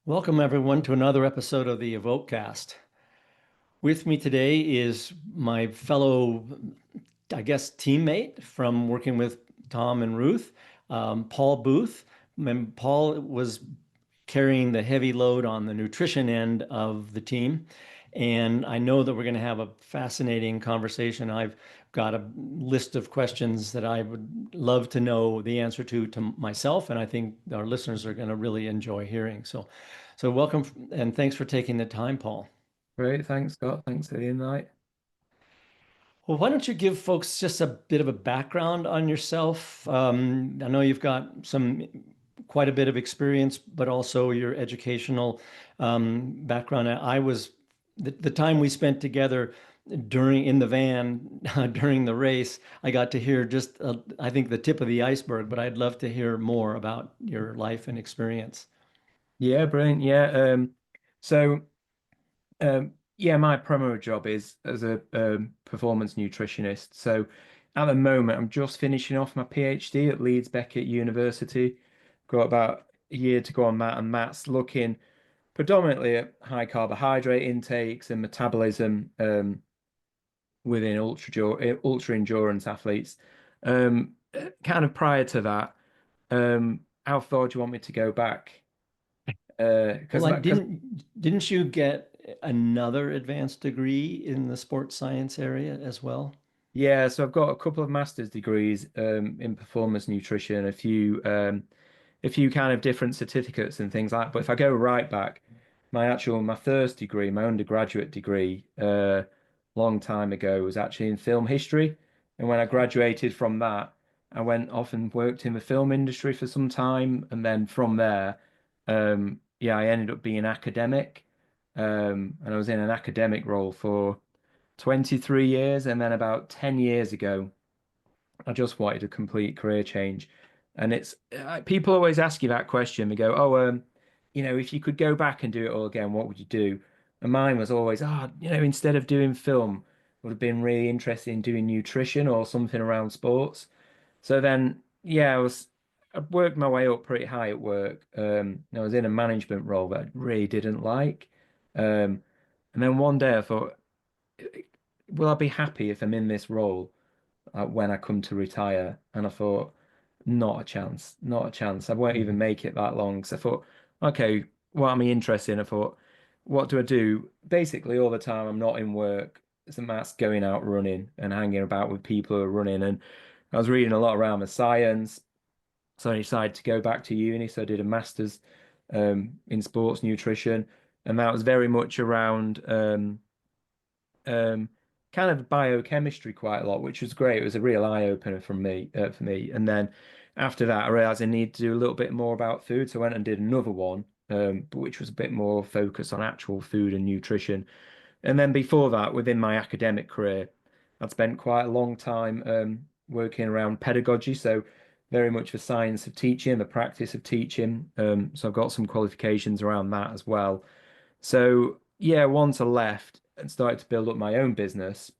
Welcome, everyone, to another episode of the EvokeCast. With me today is my fellow, I guess, teammate from working with Tom and Ruth, Paul Booth. And Paul was carrying the heavy load on the nutrition end of the team. And I know that we're going to have a fascinating conversation. I've got a list of questions that I would love to know the answer to myself, and I think our listeners are going to really enjoy hearing. So welcome and thanks for taking the time, Paul. Great, thanks, Scott. Thanks for the invite. Well, why don't you give folks just a bit of a background on yourself? I know you've got quite a bit of experience, but also your educational background. I was the time we spent together during in the van during the race. I got to hear just I think the tip of the iceberg, but I'd love to hear more about your life and experience. Yeah, brilliant. So my primary job is as a performance nutritionist. So at the moment, I'm just finishing off my PhD at Leeds Beckett University. Got about a year to go on that, and that's looking predominantly at high carbohydrate intakes and metabolism within ultra endurance athletes. Kind of prior to that, how far do you want me to go back? Well, Because I that because didn't you get another advanced degree in the sports science area as well? Yeah, so I've got a couple of master's degrees in performance nutrition, a few kind of different certificates and things like that. But if I go right back, my first degree, my undergraduate degree, long time ago was actually in film history. And when I graduated from that, I went off and worked in the film industry for some time, and then from there, I ended up being academic, and I was in an academic role for 23 years, and then about 10 years ago, I just wanted a complete career change. And it's people always ask you that question. They go, "Oh, if you could go back and do it all again, what would you do?" And mine was always, instead of doing film, would have been really interested in doing nutrition or something around sports. So then, I worked my way up pretty high at work. I was in a management role that I really didn't like. And then one day I thought, will I be happy if I'm in this role when I come to retire? And I thought, not a chance, not a chance. I won't even make it that long. So I thought, okay, what am I interested in? I thought, what do I do? Basically, all the time I'm not in work. So that's going out running and hanging about with people who are running. And I was reading a lot around the science. So I decided to go back to uni. So I did a master's in sports nutrition. And that was very much around um, kind of biochemistry quite a lot, which was great. It was a real eye opener for me. And then after that, I realized I need to do a little bit more about food, so I went and did another one, but which was a bit more focused on actual food and nutrition. And then before that, within my academic career, I'd spent quite a long time working around pedagogy, so very much the science of teaching, the practice of teaching. So I've got some qualifications around that as well. So yeah, once I left and started to build up my own business,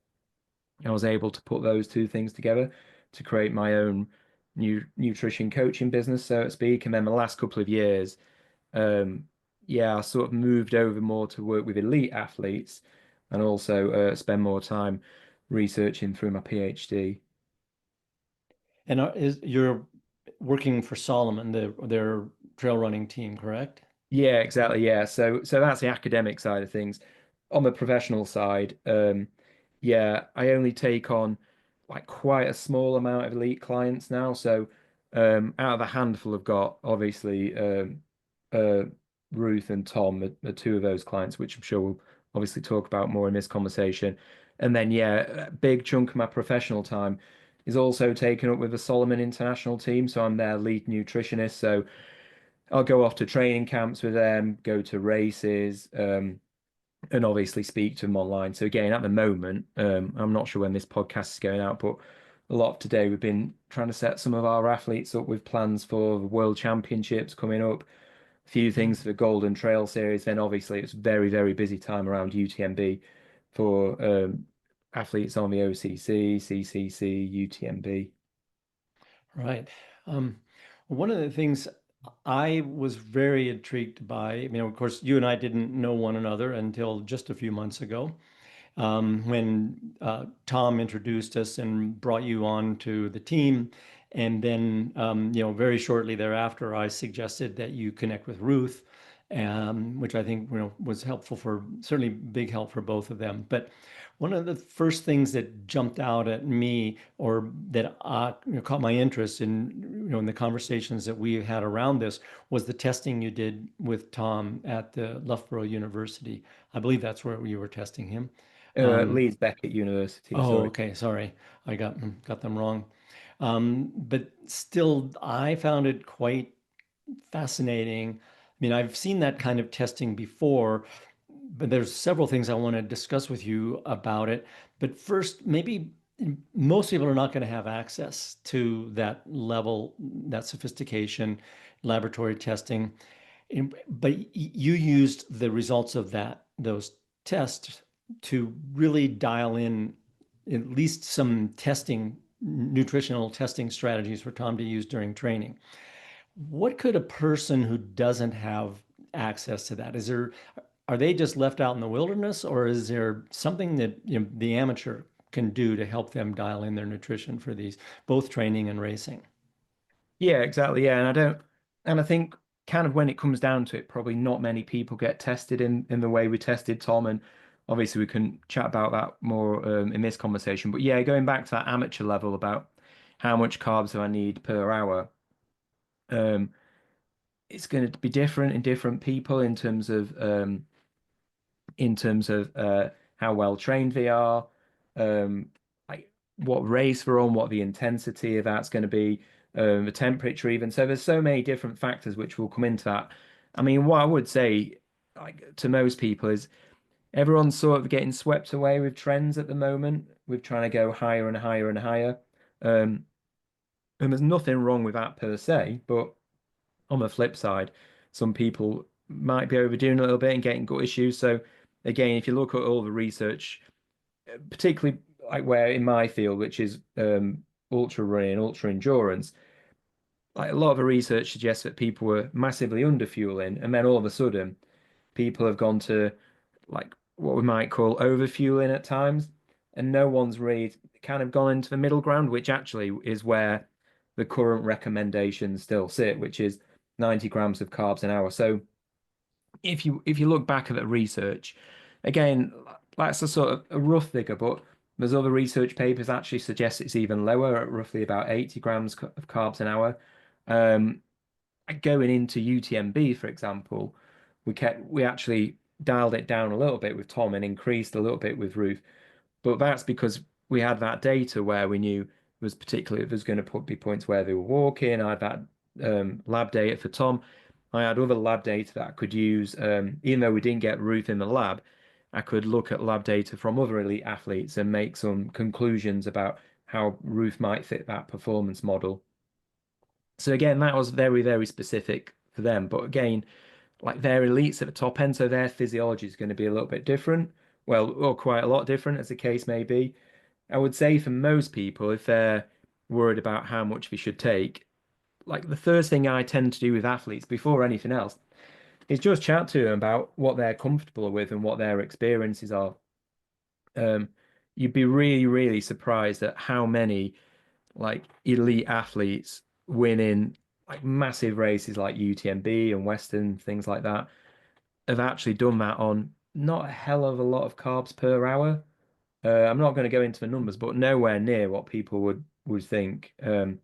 I was able to put those two things together to create my own nutrition coaching business, so to speak. And then the last couple of years, um, I sort of moved over more to work with elite athletes and also spend more time researching through my PhD. And you're working for Solomon, their trail running team, correct? Yeah, exactly. Yeah. So that's the academic side of things. On the professional side, I only take on like quite a small amount of elite clients now. So out of the handful I've got, obviously uh Ruth and Tom are two of those clients, which I'm sure we'll obviously talk about more in this conversation. And then a big chunk of my professional time is also taken up with the Solomon International team. So I'm their lead nutritionist. So I'll go off to training camps with them, go to races, and obviously speak to them online. So again, at the moment, I'm not sure when this podcast is going out, but a lot of today we've been trying to set some of our athletes up with plans for the World Championships coming up, a few things for the Golden Trail Series. Then obviously it's very, very busy time around UTMB for athletes on the OCC, CCC, UTMB. Right. One of the things I was very intrigued by, of course, you and I didn't know one another until just a few months ago, when Tom introduced us and brought you on to the team. And then, very shortly thereafter, I suggested that you connect with Ruth, which I think, was helpful certainly big help for both of them. But one of the first things that jumped out at me, or that caught my interest in the conversations that we had around this, was the testing you did with Tom at the Loughborough University. I believe that's where you were testing him. Leeds Beckett University, Oh, sorry. okay. Sorry, I got them wrong. But still, I found it quite fascinating. I've seen that kind of testing before, but there's several things I want to discuss with you about it. But first, maybe most people are not going to have access to that level, that sophistication, laboratory testing. But you used the results of those tests to really dial in at least some testing, nutritional testing strategies for Tom to use during training. What could a person who doesn't have access to that, are they just left out in the wilderness, or is there something that the amateur can do to help them dial in their nutrition for these, both training and racing? Yeah, exactly. Yeah, and I think kind of when it comes down to it, probably not many people get tested in the way we tested Tom, and obviously we can chat about that more in this conversation. But yeah, going back to that amateur level about how much carbs do I need per hour, um, it's going to be different in different people in terms of how well trained they are, um, like what race we're on, what the intensity of that's going to be, the temperature even. So there's so many different factors which will come into that. I mean, what I would say, like to most people, is everyone's sort of getting swept away with trends at the moment, with trying to go higher and higher and higher. Um, and there's nothing wrong with that per se, but on the flip side, some people might be overdoing a little bit and getting gut issues. So again, if you look at all the research, particularly like where in my field, which is ultra running, ultra endurance, like a lot of the research suggests that people were massively under fueling, and then all of a sudden, people have gone to like what we might call over fueling at times, and no one's really kind of gone into the middle ground, which actually is where the current recommendations still sit, which is 90 grams of carbs an hour. So if you look back at the research, again, that's a sort of a rough figure, but there's other research papers actually suggest it's even lower at roughly about 80 grams of carbs an hour. Um, Going into UTMB, for example, we actually dialed it down a little bit with Tom and increased a little bit with Ruth. But that's because we had that data where we knew was particularly there's going to be points where they were walking. I had that lab data for Tom. I had other lab data that I could use. Even though we didn't get Ruth in the lab, I could look at lab data from other elite athletes and make some conclusions about how Ruth might fit that performance model. So again, that was very, very specific for them. But again, like they're elites at the top end, so their physiology is going to be a little bit different. Well, or quite a lot different, as the case may be. I would say for most people, if they're worried about how much they should take, like the first thing I tend to do with athletes before anything else is just chat to them about what they're comfortable with and what their experiences are. Um, you'd be really, really surprised at how many like elite athletes winning like massive races like UTMB and Western, things like that, have actually done that on not a hell of a lot of carbs per hour. I'm not going to go into the numbers, but nowhere near what people would think. And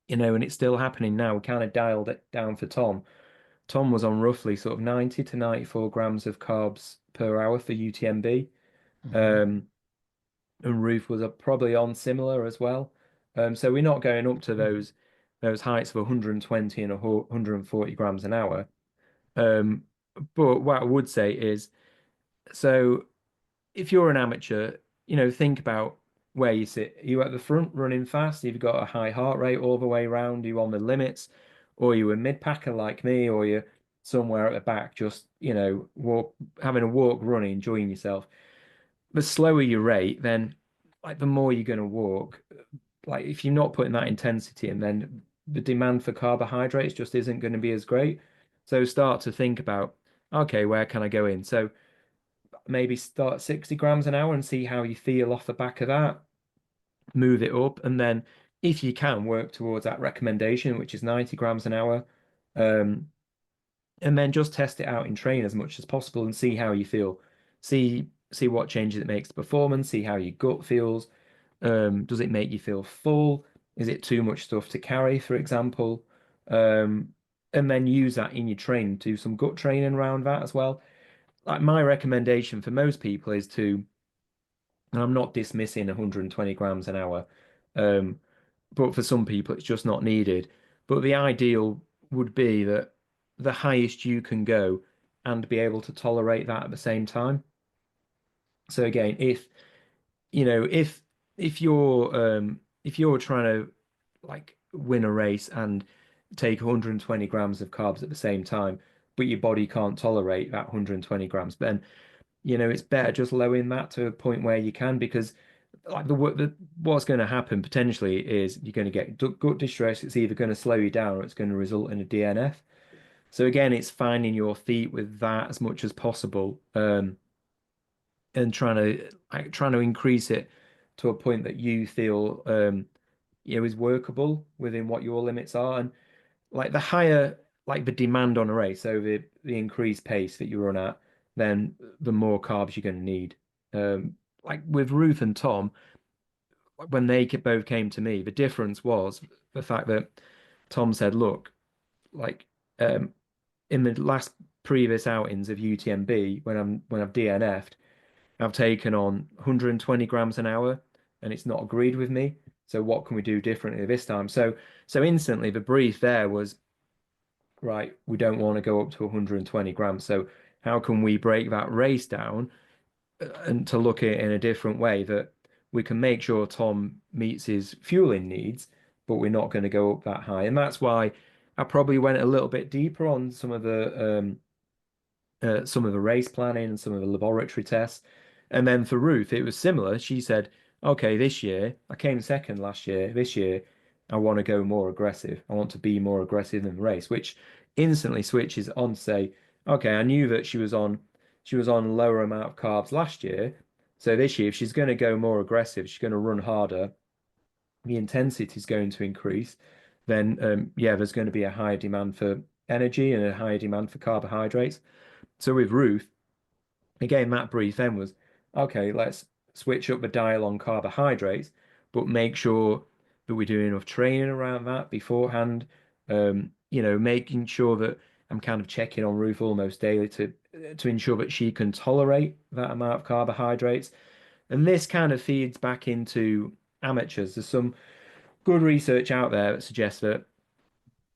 it's still happening now. We kind of dialed it down for Tom. Tom was on roughly sort of 90 to 94 grams of carbs per hour for UTMB. Mhm. Um, and Ruth was probably on similar as well. So we're not going up to those heights of 120 and 140 grams an hour. Um, but what I would say is, so if you're an amateur, think about where you sit. Are you at the front running fast? You've got a high heart rate all the way around, you on the limits, or you a mid-packer like me, or you're somewhere at the back, just, walk, having a walk, running, enjoying yourself. The slower you rate, then like the more you're going to walk. Like if you're not putting that intensity in, then the demand for carbohydrates just isn't going to be as great. So start to think about, okay, where can I go in? So maybe start 60 grams an hour and see how you feel off the back of that. Move it up, and then if you can work towards that recommendation, which is 90 grams an hour. Um, and then just test it out in train as much as possible and see how you feel. See what changes it makes to performance, see how your gut feels. Does it make you feel full? Is it too much stuff to carry, for example? And then use that in your training, do some gut training around that as well. Like my recommendation for most people is to, and I'm not dismissing 120 grams an hour, um, but for some people it's just not needed. But the ideal would be that the highest you can go and be able to tolerate that at the same time. So again, if you're trying to like win a race and take 120 grams of carbs at the same time, but your body can't tolerate that 120 grams, then it's better just lowering that to a point where you can, because like what's going to happen potentially is you're going to get gut distress. It's either going to slow you down or it's going to result in a DNF. So again, it's finding your feet with that as much as possible, and trying to increase it to a point that you feel is workable within what your limits are. And like the higher like the demand on a race, so the increased pace that you run at, then the more carbs you're going to need. Like with Ruth and Tom, when they both came to me, the difference was the fact that Tom said, "Look, like um, in the last previous outings of UTMB, when I've DNF'd, I've taken on 120 grams an hour, and it's not agreed with me. So what can we do differently this time?" So instantly the brief there was, right, we don't want to go up to 120 grams. So how can we break that race down, and to look at it in a different way, that we can make sure Tom meets his fueling needs, but we're not going to go up that high. And that's why I probably went a little bit deeper on some of the race planning and some of the laboratory tests. And then for Ruth, it was similar. She said, okay, this year, I came second last year. This year, I want to go more aggressive. I want to be more aggressive in the race, which instantly switches on to say, okay, I knew that she was on a lower amount of carbs last year. So this year, if she's going to go more aggressive, she's going to run harder, the intensity is going to increase, then yeah, there's going to be a higher demand for energy and a higher demand for carbohydrates. So with Ruth, again, that brief then was, okay, let's switch up the dial on carbohydrates, but make sure that we do enough training around that beforehand. Making sure that I'm kind of checking on Ruth almost daily to ensure that she can tolerate that amount of carbohydrates. And this kind of feeds back into amateurs. There's some good research out there that suggests that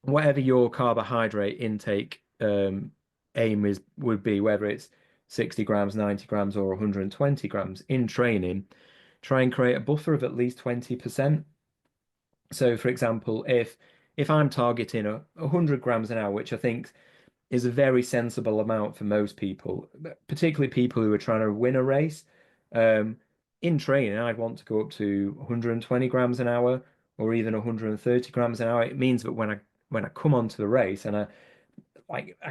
whatever your carbohydrate intake aim would be, whether it's 60 grams, 90 grams, or 120 grams in training, try and create a buffer of at least 20%. So, for example, if I'm targeting 100 grams an hour, which I think is a very sensible amount for most people, particularly people who are trying to win a race. Um, in training, I'd want to go up to 120 grams an hour or even 130 grams an hour. It means that when I come onto the race and I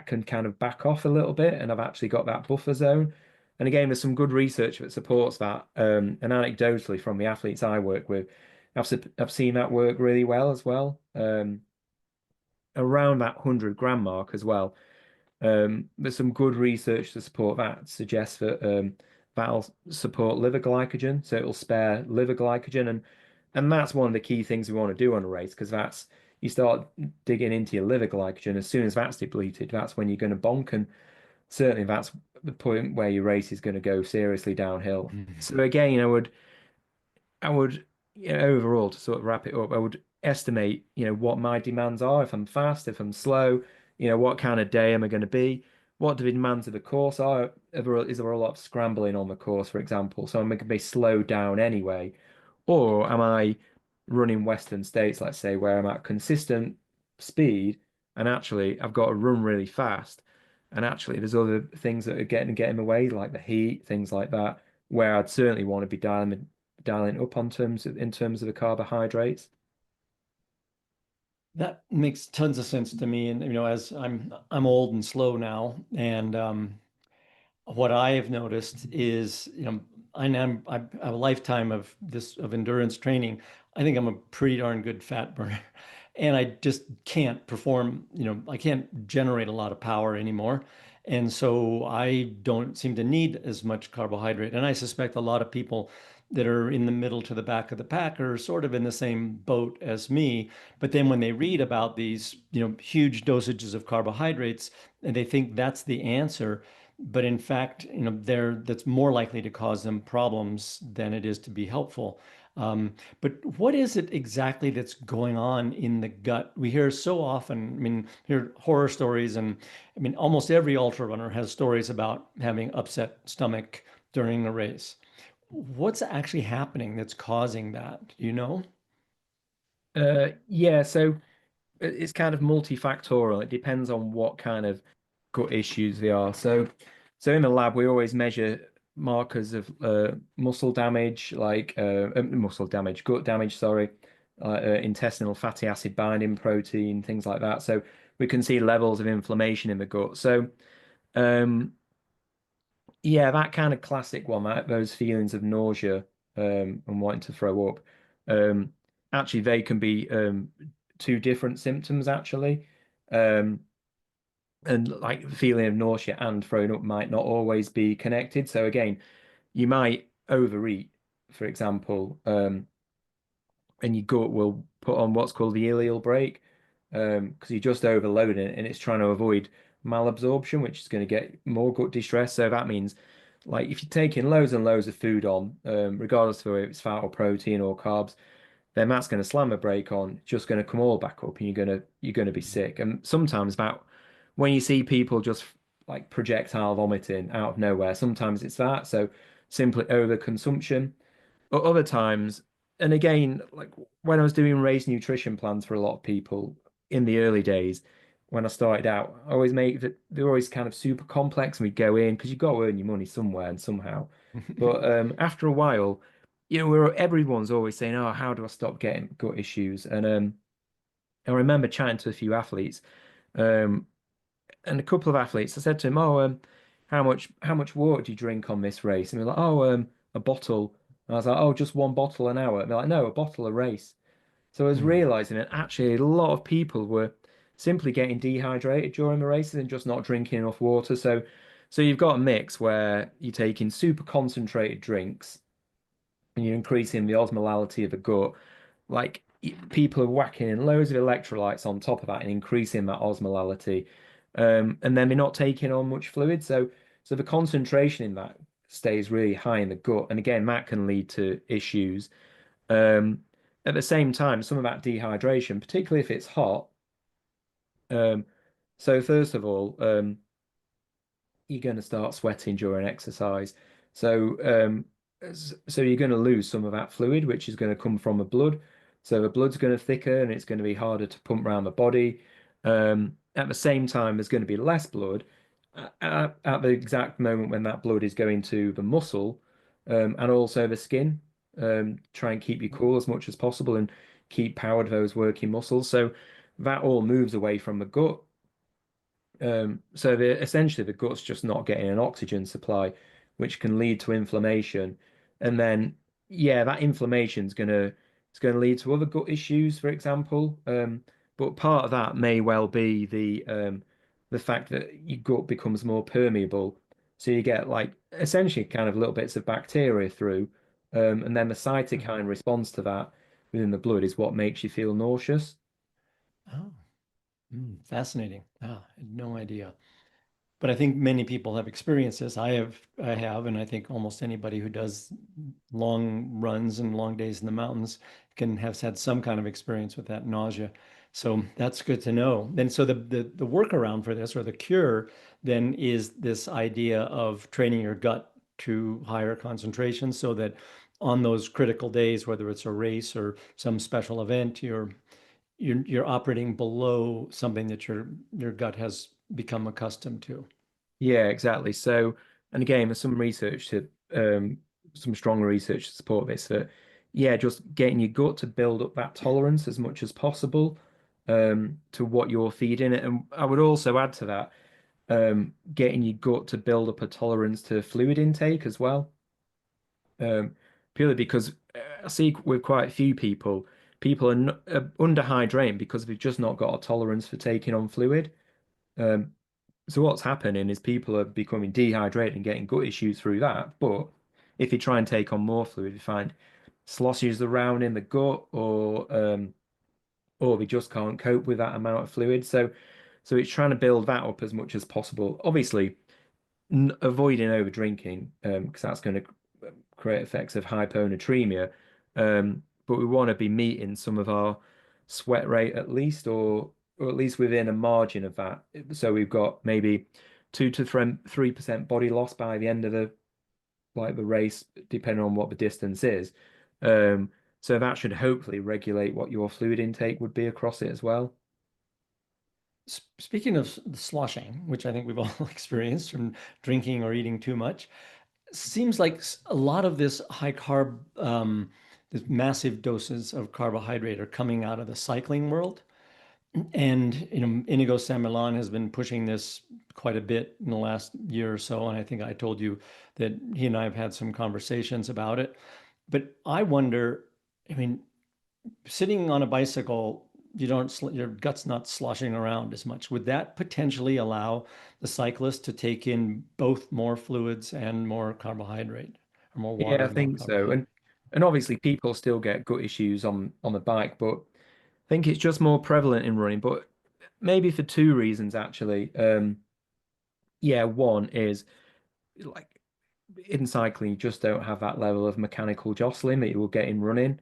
can kind of back off a little bit, and I've actually got that buffer zone. And again, there's some good research that supports that. And anecdotally from the athletes I work with, I've seen that work really well as well. Around that 100-gram mark as well. There's some good research to support that, suggests that that'll support liver glycogen, so it'll spare liver glycogen, and that's one of the key things we want to do on a race, because that's you start digging into your liver glycogen. As soon as that's depleted, that's when you're going to bonk, and certainly that's the point where your race is going to go seriously downhill. Mhm. So again, I would, overall, to sort of wrap it up, I would estimate, what my demands are. If I'm fast, if I'm slow, what kind of day am I going to be? What the demands of the course are? Is there a lot of scrambling on the course, for example? So I'm going to be slowed down anyway. Or am I running Western States, let's say, where I'm at consistent speed, and actually I've got to run really fast. And actually there's other things that are getting in the way, like the heat, things like that, where I'd certainly want to be dialing up in terms of the carbohydrates. That makes tons of sense to me. And as I'm old and slow now, and what I have noticed is, I have a lifetime of endurance training. I think I'm a pretty darn good fat burner, and I just can't perform. I can't generate a lot of power anymore, and so I don't seem to need as much carbohydrate. And I suspect a lot of people that are in the middle to the back of the pack are sort of in the same boat as me. But then when they read about these, huge dosages of carbohydrates, and they think that's the answer, but in fact, that's more likely to cause them problems than it is to be helpful. But what is it exactly that's going on in the gut? We hear so often, I mean, hear horror stories, and I mean, almost every ultra runner has stories about having upset stomach during a race. What's actually happening that's causing that? Do you know? Yeah, so it's kind of multifactorial. It depends on what kind of gut issues they are. So in the lab, we always measure markers of muscle damage, like muscle damage, gut damage, sorry, intestinal fatty acid binding protein, things like that. So we can see levels of inflammation in the gut. So um, yeah, that kind of classic one, those feelings of nausea and wanting to throw up. Um, Actually, they can be two different symptoms, actually. Um, and like the feeling of nausea and throwing up might not always be connected. So again, you might overeat, for example, and your gut will put on what's called the ileal brake, because you're just overloading it and it's trying to avoid malabsorption, which is going to get more gut distress. So that means, like, if you're taking loads and loads of food on, regardless of whether it's fat or protein or carbs, then that's going to slam a brake on. It's just going to come all back up, and you're going to be sick. And sometimes that when you see people just like projectile vomiting out of nowhere, sometimes it's that. So simply overconsumption. But other times, and again, like when I was doing race nutrition plans for a lot of people in the early days, when I started out, I always make that they're always kind of super complex, and we go in because you've got to earn your money somewhere and somehow. But after a while, everyone's always saying, "Oh, how do I stop getting gut issues?" And I remember chatting to a few athletes, um, and a couple of athletes. I said to him, "Oh, how much water do you drink on this race?" And they're like, "Oh, a bottle." And I was like, "Oh, just one bottle an hour." And they're like, "No, a bottle a race." So I was Hmm. realizing that actually a lot of people were simply getting dehydrated during the races and just not drinking enough water. So you've got a mix where you're taking super concentrated drinks and you're increasing the osmolality of the gut. Like people are whacking in loads of electrolytes on top of that and increasing that osmolality. And then they're not taking on much fluid. So the concentration in that stays really high in the gut. And again, that can lead to issues. Um, at the same time, some of that dehydration, particularly if it's hot. Um, so first of all, you're going to start sweating during exercise. So, so you're going to lose some of that fluid, which is going to come from the blood. So the blood's going to thicken and it's going to be harder to pump around the body. At the same time, there's going to be less blood at the exact moment when that blood is going to the muscle, and also the skin. Try and keep you cool as much as possible and keep powered those working muscles. So that all moves away from the gut. So essentially the gut's just not getting an oxygen supply, which can lead to inflammation. And then, yeah, that inflammation is gonna lead to other gut issues, for example. But part of that may well be the fact that your gut becomes more permeable. So you get like essentially kind of little bits of bacteria through, and then the cytokine response to that within the blood is what makes you feel nauseous. Oh, fascinating. I had no idea. But I think many people have experienced this. I have, and I think almost anybody who does long runs and long days in the mountains can have had some kind of experience with that nausea. So that's good to know. Then, so the workaround for this, or the cure, then is this idea of training your gut to higher concentrations, so that on those critical days, whether it's a race or some special event, you're operating below something that your gut has become accustomed to. Yeah, exactly. So, and again, there's some research to some strong research to support this that, yeah, just getting your gut to build up that tolerance as much as possible. to what you're feeding it. And I would also add to that, getting your gut to build up a tolerance to fluid intake as well. Purely because I see with quite a few people, people are underhydrating because they've just not got a tolerance for taking on fluid. Um, so what's happening is people are becoming dehydrated and getting gut issues through that. But if you try and take on more fluid, you find sloshes around in the gut, or they just can't cope with that amount of fluid. So it's trying to build that up as much as possible. Obviously, n avoiding over drinking, because that's going to create effects of hyponatremia. But we want to be meeting some of our sweat rate at least, or at least within a margin of that. So we've got maybe 2 to 3% body loss by the end of the race, depending on what the distance is. Um, so that should hopefully regulate what your fluid intake would be across it as well. Speaking of sloshing, which I think we've all experienced from drinking or eating too much, seems like a lot of this high carb, this massive doses of carbohydrate are coming out of the cycling world. And Inigo San Milan has been pushing this quite a bit in the last year or so, and I think I told you that he and I have had some conversations about it. But I wonder, I mean, sitting on a bicycle, your gut's not sloshing around as much. Would that potentially allow the cyclist to take in both more fluids and more carbohydrate, or more Yeah, water I and more think so. carbohydrate? And obviously people still get gut issues on the bike, but I think it's just more prevalent in running, but maybe for two reasons actually. Yeah, one is like in cycling, you just don't have that level of mechanical jostling that you will get in running,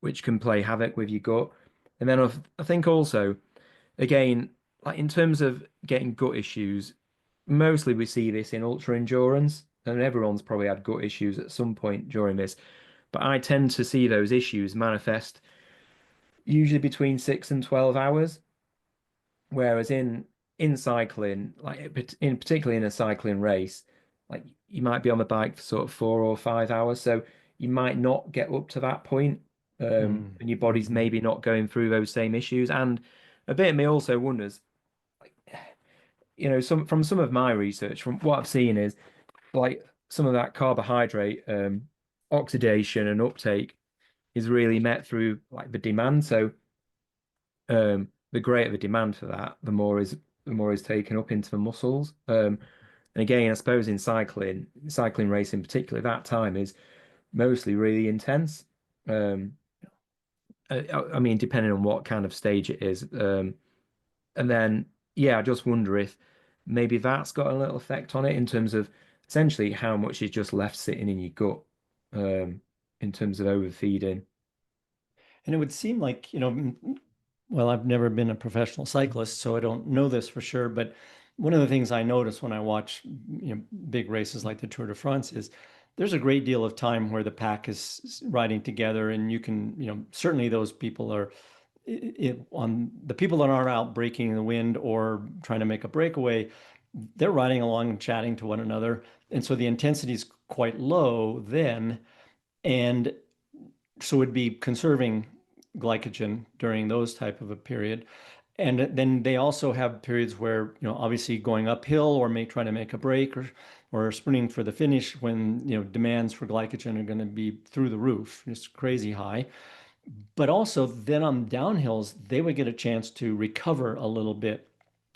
which can play havoc with your gut. And then I think also, again, like in terms of getting gut issues, mostly we see this in ultra endurance, and everyone's probably had gut issues at some point during this. But I tend to see those issues manifest usually between 6 and 12 hours. Whereas in cycling, in particularly in a cycling race, like you might be on the bike for sort of 4 or 5 hours, so you might not get up to that point, Mm. and your body's Mhm. maybe not going through those same issues. And a bit of me also wonders, like, some of my research, from what I've seen, is like some of that carbohydrate oxidation and uptake is really met through like the demand. So the greater the demand for that, the more is taken up into the muscles. And again, I suppose in cycling race in particular, that time is mostly really intense. Um, I mean, depending on what kind of stage it is. And then, yeah, I just wonder if maybe that's got a little effect on it in terms of essentially how much is just left sitting in your gut, in terms of overfeeding. And it would seem like, well, I've never been a professional cyclist, so I don't know this for sure. But one of the things I notice when I watch, big races like the Tour de France is there's a great deal of time where the pack is riding together, and you can, certainly those people are on the people that aren't out breaking the wind or trying to make a breakaway, they're riding along and chatting to one another. And so the intensity is quite low then. And so it'd be conserving glycogen during those type of a period. And then they also have periods where, obviously going uphill or trying to make a break or sprinting for the finish when, demands for glycogen are going to be through the roof, just crazy high. But also then on downhills, they would get a chance to recover a little bit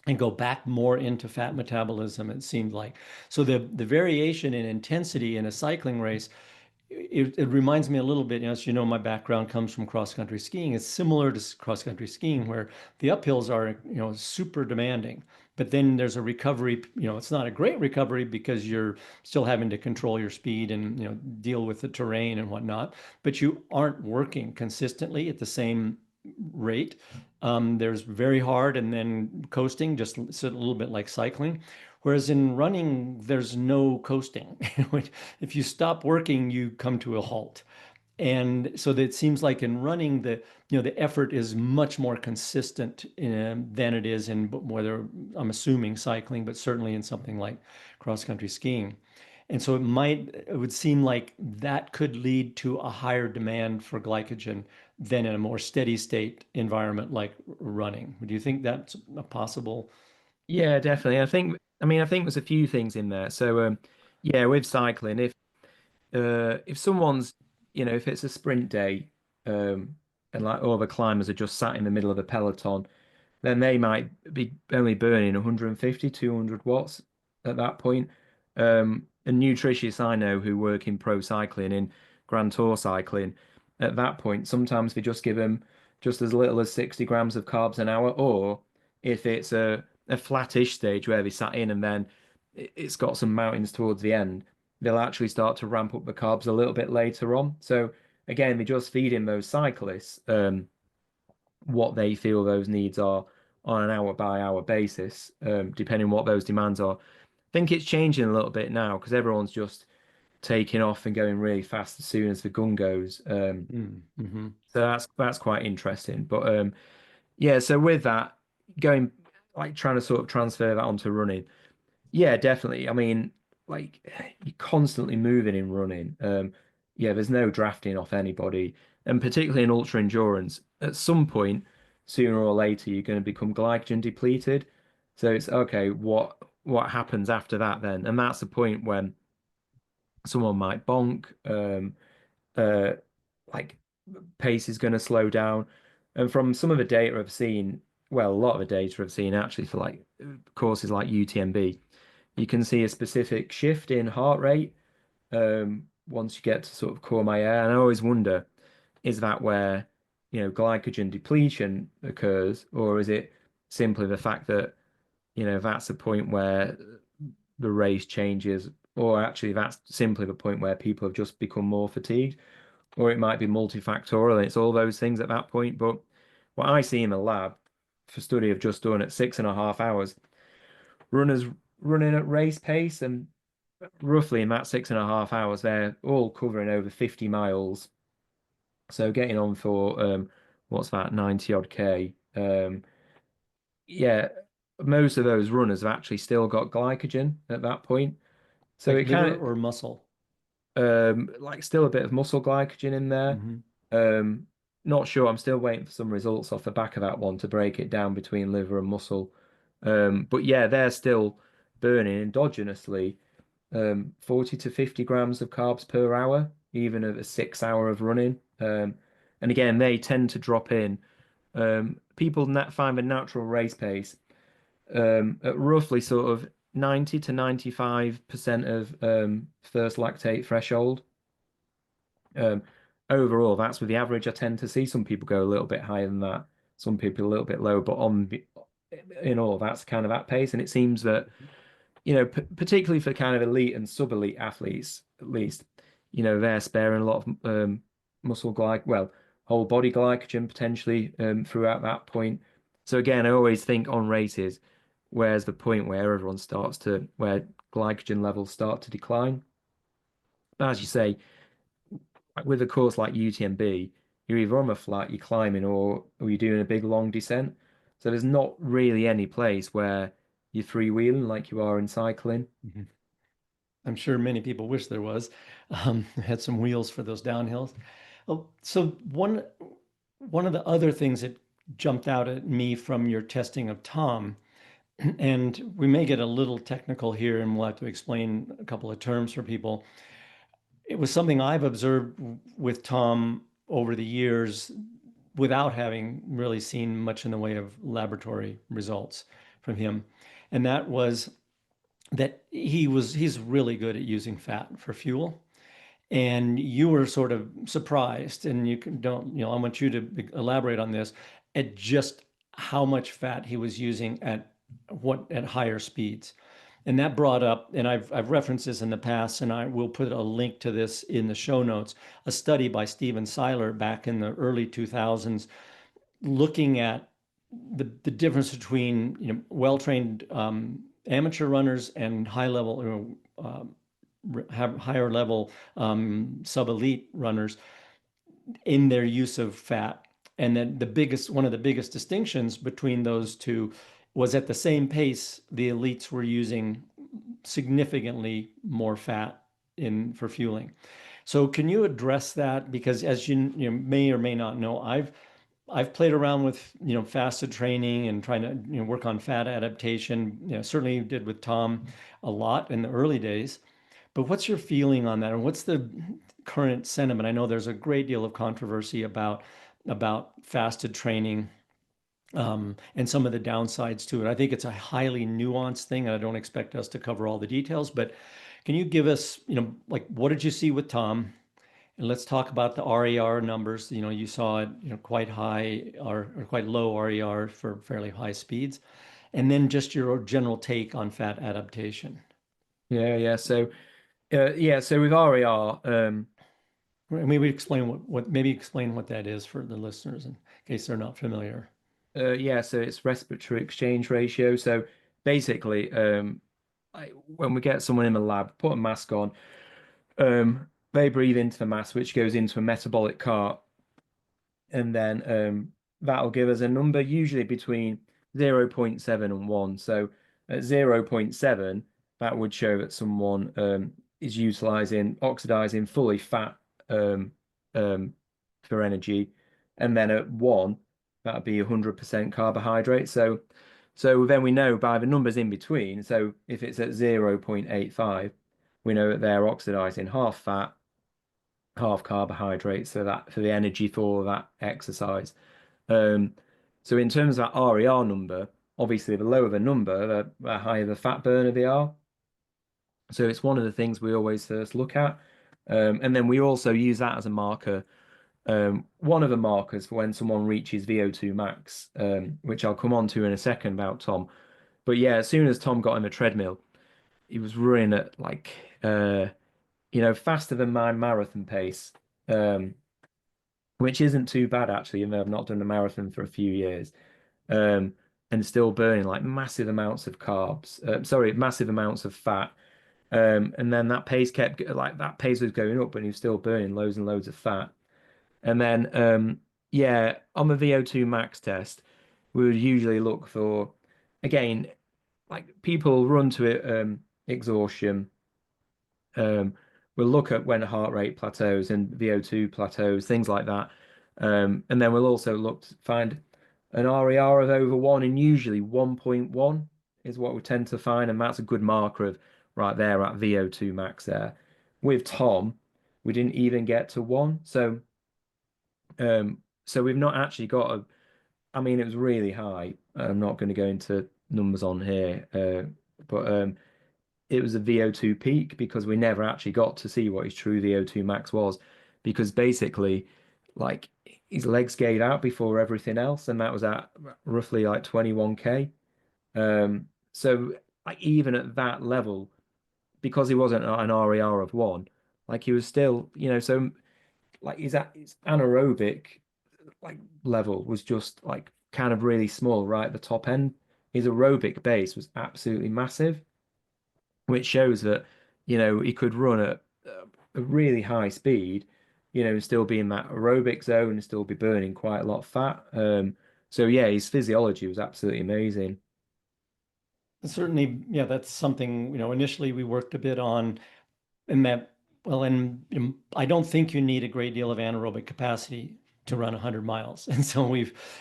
and go back more into fat metabolism, it seemed like. So the variation in intensity in a cycling race, it reminds me a little bit, as you know, my background comes from cross country skiing. It's similar to cross country skiing where the uphills are, super demanding. But then there's a recovery, it's not a great recovery because you're still having to control your speed and, deal with the terrain and whatnot, but you aren't working consistently at the same rate. There's very hard and then coasting, just a little bit like cycling. Whereas in running, there's no coasting. If you stop working, you come to a halt. And so that it seems like in running, the effort is much more consistent than it is in whether I'm assuming cycling, but certainly in something like cross country skiing. And so it would seem like that could lead to a higher demand for glycogen than in a more steady state environment like running. Do you think that's a possible? Yeah, definitely. I think there's a few things in there. So, yeah, with cycling, if someone's, if it's a sprint day, and like all the climbers are just sat in the middle of a peloton, then they might be only burning 150, 200 watts at that point. And nutritionists I know who work in pro cycling, in Grand Tour cycling, at that point, sometimes they just give them just as little as 60 grams of carbs an hour, or if it's a flattish stage where they sat in and then it's got some mountains towards the end, they'll actually start to ramp up the carbs a little bit later on. So again, they just feed in those cyclists what they feel those needs are on an hour by hour basis, depending on what those demands are. I think it's changing a little bit now because everyone's just taking off and going really fast as soon as the gun goes. Mm-hmm. So that's quite interesting. But yeah, so with that, going like trying to sort of transfer that onto running. Yeah, definitely. I mean, like you're constantly moving in running. Yeah, there's no drafting off anybody, and particularly in ultra endurance, at some point, sooner or later, you're going to become glycogen depleted. So it's okay, what happens after that then? And that's the point when someone might bonk, uh, like pace is going to slow down. And from some of the data I've seen, well, a lot of the data I've seen actually for like courses like UTMB, you can see a specific shift in heart rate once you get to sort of core Mayer. And I always wonder, is that where, glycogen depletion occurs, or is it simply the fact that, that's the point where the race changes, or actually that's simply the point where people have just become more fatigued, or it might be multifactorial and it's all those things at that point. But what I see in the lab for study I've just done at 6.5 hours, runners running at race pace, and roughly in that 6.5 hours, they're all covering over 50 miles. So getting on for what's that, 90 odd K. Yeah, most of those runners have actually still got glycogen at that point. So Like it liver kind or muscle? like still a bit of muscle glycogen in there. Mm-hmm. Um, Not sure. I'm still waiting for some results off the back of that one to break it down between liver and muscle. But yeah, they're still burning endogenously 40 to 50 grams of carbs per hour, even at a 6 hour of running. And again, they tend to drop in. People find the natural race pace at roughly sort of 90 to 95% of first lactate threshold. Um, Overall, that's with the average I tend to see. Some people go a little bit higher than that, some people a little bit low, but in all, that's kind of that pace. And it seems that, p particularly for kind of elite and sub-elite athletes, at least, they're sparing a lot of whole body glycogen potentially throughout that point. So again, I always think on races, where's the point where glycogen levels start to decline? As you say, with a course like UTMB, you're either on the flat, you're climbing, or you're doing a big long descent. So there's not really any place where you're freewheeling like you are in cycling. Mm-hmm. I'm sure many people wish there was. Had some wheels for those downhills. Oh, so one of the other things that jumped out at me from your testing of Tom, and we may get a little technical here, and we'll have to explain a couple of terms for people. It was something I've observed with Tom over the years without having really seen much in the way of laboratory results from him. And that was that he's really good at using fat for fuel. And you were sort of surprised, and I want you to elaborate on this, at just how much fat he was using at higher speeds. And that brought up, and I've referenced this in the past, and I will put a link to this in the show notes, a study by Steven Seiler back in the early 2000s, looking at the difference between well-trained amateur runners and high level have higher level sub-elite runners in their use of fat. And then one of the biggest distinctions between those two was at the same pace, the elites were using significantly more fat for fueling. So can you address that? Because as you may or may not know, I've played around with fasted training and trying to work on fat adaptation. Certainly did with Tom a lot in the early days. But what's your feeling on that, and what's the current sentiment? I know there's a great deal of controversy about fasted training and some of the downsides to it. I think it's a highly nuanced thing, and I don't expect us to cover all the details. But can you give us, like what did you see with Tom? And let's talk about the RER numbers. You saw it, quite high or quite low RER for fairly high speeds. And then just your general take on fat adaptation. Yeah. So with RER, Maybe explain maybe explain what that is for the listeners in case they're not familiar. so it's respiratory exchange ratio. So basically, when we get someone in the lab, put a mask on, they breathe into the mask, which goes into a metabolic cart, and then that'll give us a number usually between 0.7 and 1. So at 0.7, that would show that someone is oxidizing fully fat um, um, for energy. And then at 1, that'd be 100% carbohydrate. So then we know by the numbers in between. So if it's at 0.85, we know that they're oxidizing half fat, half carbohydrates, so that for the energy for that exercise. Um, so in terms of that RER number, obviously the lower the number, the higher the fat burner they are. So it's one of the things we always first look at. And then we also use that as a marker. One of the markers for when someone reaches VO2 max, which I'll come on to in a second about Tom. But yeah, as soon as Tom got on the treadmill, he was running at like faster than my marathon pace, um, which isn't too bad actually, even though I've not done a marathon for a few years, um, and still burning like massive amounts of carbs, sorry, massive amounts of fat. And then that pace was going up, but he was still burning loads and loads of fat. And then, yeah, on the VO2 max test, we would usually look for, again, like people run to it, exhaustion. We'll look at when heart rate plateaus and VO2 plateaus, things like that. And then we'll also look to find an RER of over 1, and usually 1.1 is what we tend to find, and that's a good marker of right there at VO2 max there. With Tom, we didn't even get to 1. So we've not actually got I mean, it was really high. I'm not going to go into numbers on here, but it was a VO2 peak because we never actually got to see what his true VO2 max was, because basically, like his legs gave out before everything else, and that was at roughly like 21K. So like even at that level, because he wasn't at an RER of 1, like he was still, so like his anaerobic like level was just like kind of really small right at the top end. His aerobic base was absolutely massive, which shows that he could run at a really high speed, and still be in that aerobic zone and still be burning quite a lot of fat. So yeah, his physiology was absolutely amazing. Certainly, yeah, that's something, initially we worked a bit on and that, well, and I don't think you need a great deal of anaerobic capacity to run 100 miles. And so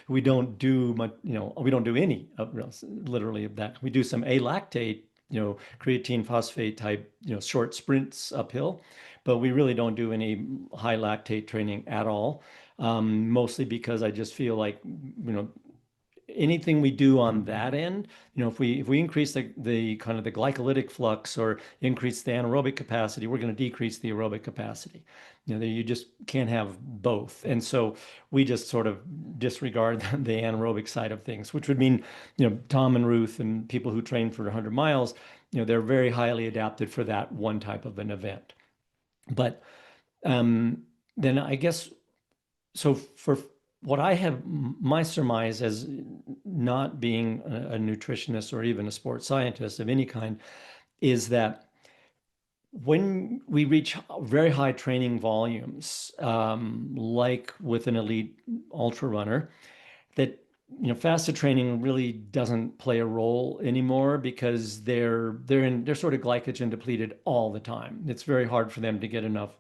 we don't do much, we don't do any of literally of that. We do some alactate, creatine phosphate type, short sprints uphill, but we really don't do any high lactate training at all. Mostly because I just feel like, anything we do on that end, if we increase the kind of the glycolytic flux or increase the anaerobic capacity, we're going to decrease the aerobic capacity. You just can't have both. And so we just sort of disregard the anaerobic side of things, which would mean, Tom and Ruth and people who train for 100 miles, they're very highly adapted for that one type of an event. But then I guess so for what I have, my surmise as not being a nutritionist or even a sports scientist of any kind is that when we reach very high training volumes, like with an elite ultra runner, that fasted training really doesn't play a role anymore because they're sort of glycogen depleted all the time. It's very hard for them to get enough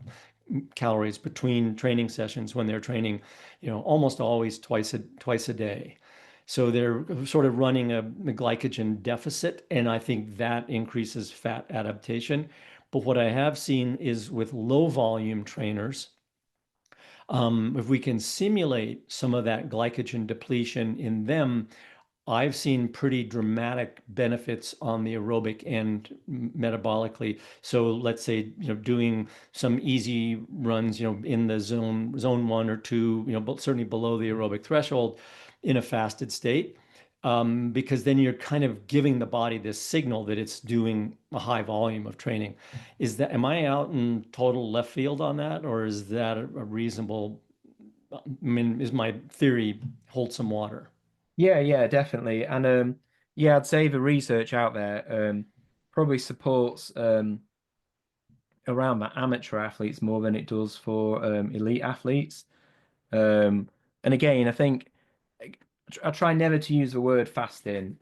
calories between training sessions when they're training, almost always twice a day. So they're sort of running a glycogen deficit, and I think that increases fat adaptation. But what I have seen is with low volume trainers, if we can simulate some of that glycogen depletion in them, I've seen pretty dramatic benefits on the aerobic end metabolically. So let's say, doing some easy runs, in the zone 1 or 2, but certainly below the aerobic threshold in a fasted state. Because then you're kind of giving the body this signal that it's doing a high volume of training. Am I out in total left field on that, or is that a reasonable, I mean, is my theory hold some water? Yeah, yeah, definitely. And yeah, I'd say the research out there probably supports around the amateur athletes more than it does for elite athletes. And again, I think I try never to use the word fasting,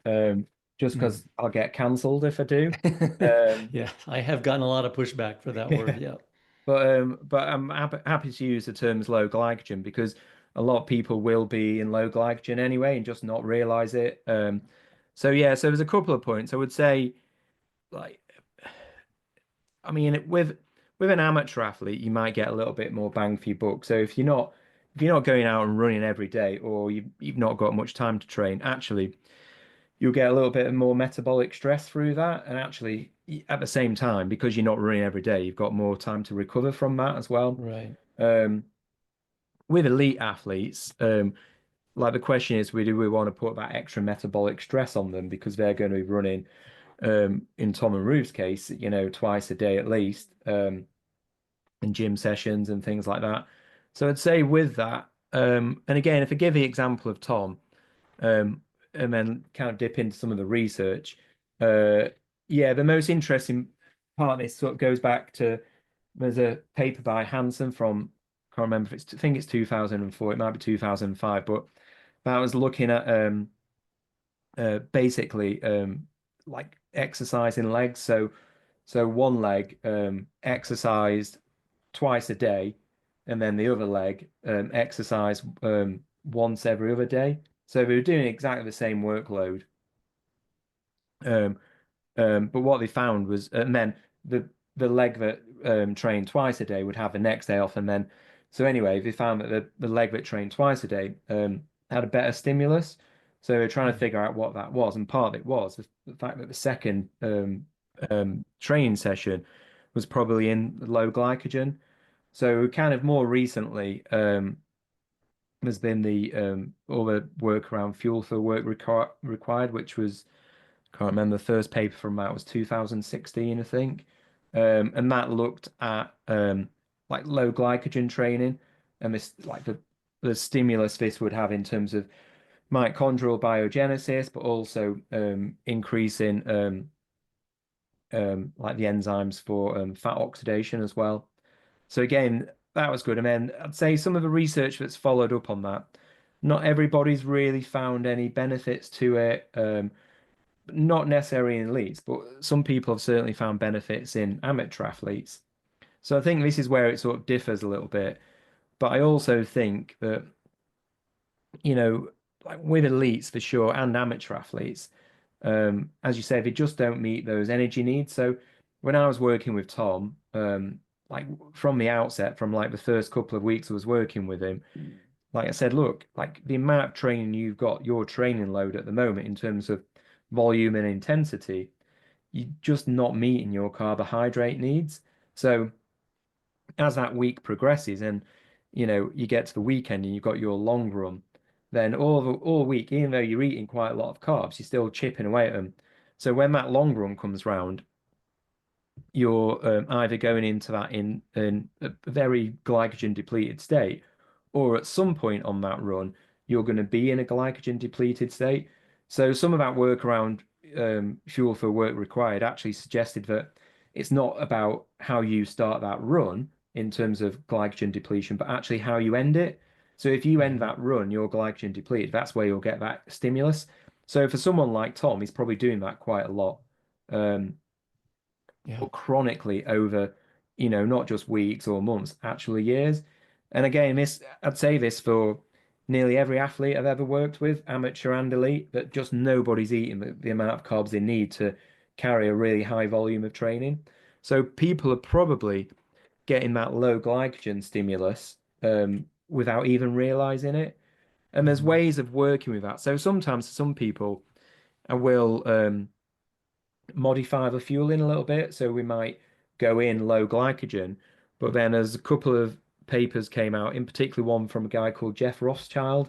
just Mm. because I'll get cancelled if I do. Um, Yeah, I have gotten a lot of pushback for that word. yeah, Yeah. but I'm happy to use the terms low glycogen because a lot of people will be in low glycogen anyway and just not realize it. So yeah, so there's a couple of points I would say, like, I mean, with an amateur athlete, you might get a little bit more bang for your buck. So if you're not going out and running every day, or you've not got much time to train, actually, you'll get a little bit more metabolic stress through that. And actually, at the same time, because you're not running every day, you've got more time to recover from that as well. Right. Um, with elite athletes, like the question is, do we want to put that extra metabolic stress on them because they're going to be running, in Tom and Ruth's case, twice a day at least, and gym sessions and things like that. So I'd say with that, and again, if I give the example of Tom, um, and then kind of dip into some of the research, uh, yeah, the most interesting part of this sort of goes back to there's a paper by Hansen from can't remember if it's I think it's 2004, it might be 2005, but that was looking at basically like exercising legs. So one leg exercised twice a day, and then the other leg exercise once every other day. So we were doing exactly the same workload. Um, but what they found was then the leg that trained twice a day would have the next day off, and then so anyway, they found that the leg that trained twice a day had a better stimulus. So they're trying to Mm. figure out what that was, and part of it was the fact that the second training session was probably in low glycogen. So kind of more recently, there's been the all the work around fuel for work required, which was can't remember the first paper from that was 2016, I think. And that looked at like low glycogen training and this like the stimulus this would have in terms of mitochondrial biogenesis, but also increasing like the enzymes for fat oxidation as well. So again, that was good. And then I'd say some of the research that's followed up on that, not everybody's really found any benefits to it. Not necessarily in elites, but some people have certainly found benefits in amateur athletes. So I think this is where it sort of differs a little bit. But I also think that, you know, like with elites for sure and amateur athletes, as you say, they just don't meet those energy needs. So when I was working with Tom, like from the outset, from like the first couple of weeks I was working with him, like I said, look, like the amount of training you've got, your training load at the moment in terms of volume and intensity, you're just not meeting your carbohydrate needs. So as that week progresses and you get to the weekend and you've got your long run, then all week, even though you're eating quite a lot of carbs, you're still chipping away at them. So when that long run comes round, you're either going into that in a very glycogen depleted state, or at some point on that run, you're going to be in a glycogen depleted state. So some of that work around fuel for work required actually suggested that it's not about how you start that run in terms of glycogen depletion, but actually how you end it. So if you end Mhm. that run, you're glycogen depleted, that's where you'll get that stimulus. So for someone like Tom, he's probably doing that quite a lot. Um, Yeah. but chronically over, not just weeks or months, actually years. And again, I'd say this for nearly every athlete I've ever worked with, amateur and elite, that just nobody's eating the amount of carbs they need to carry a really high volume of training. So people are probably getting that low glycogen stimulus without even realizing it. And there's Mhm. ways of working with that. So sometimes for some people, I will modify the fueling a little bit. So we might go in low glycogen, but then as a couple of papers came out, in particular one from a guy called Jeff Rothschild,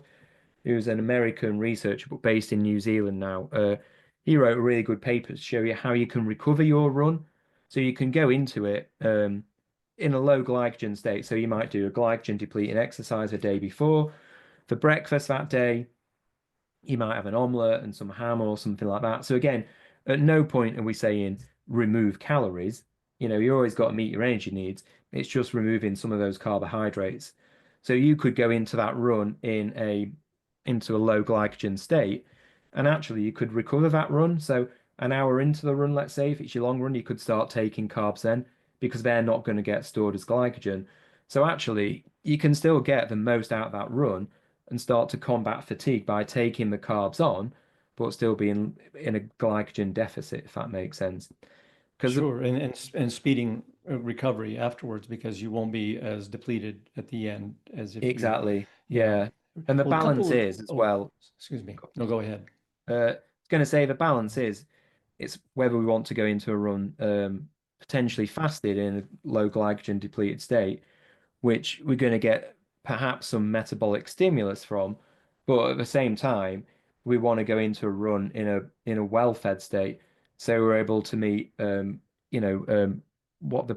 who's an American researcher but based in New Zealand now. He wrote a really good paper to show you how you can recover your run. So you can go into it in a low glycogen state. So you might do a glycogen depleting exercise the day before. For breakfast that day, you might have an omelette and some ham or something like that. So again, at no point are we saying remove calories. You always got to meet your energy needs. It's just removing some of those carbohydrates. So you could go into that run into a low glycogen state, and actually you could recover that run. So an hour into the run, let's say, if it's your long run, you could start taking carbs then because they're not going to get stored as glycogen. So actually, you can still get the most out of that run and start to combat fatigue by taking the carbs on, but still being in a glycogen deficit, if that makes sense. Because Sure, and speeding recovery afterwards because you won't be as depleted at the end as if you, exactly, yeah. yeah. And the Well, a balance couple of, is as oh, well. excuse me. No, go ahead. I was going to say the balance is it's whether we want to go into a run potentially fasted in a low glycogen depleted state, which we're going to get perhaps some metabolic stimulus from, but at the same time, we want to go into a run in a well-fed state, so we're able to meet you know what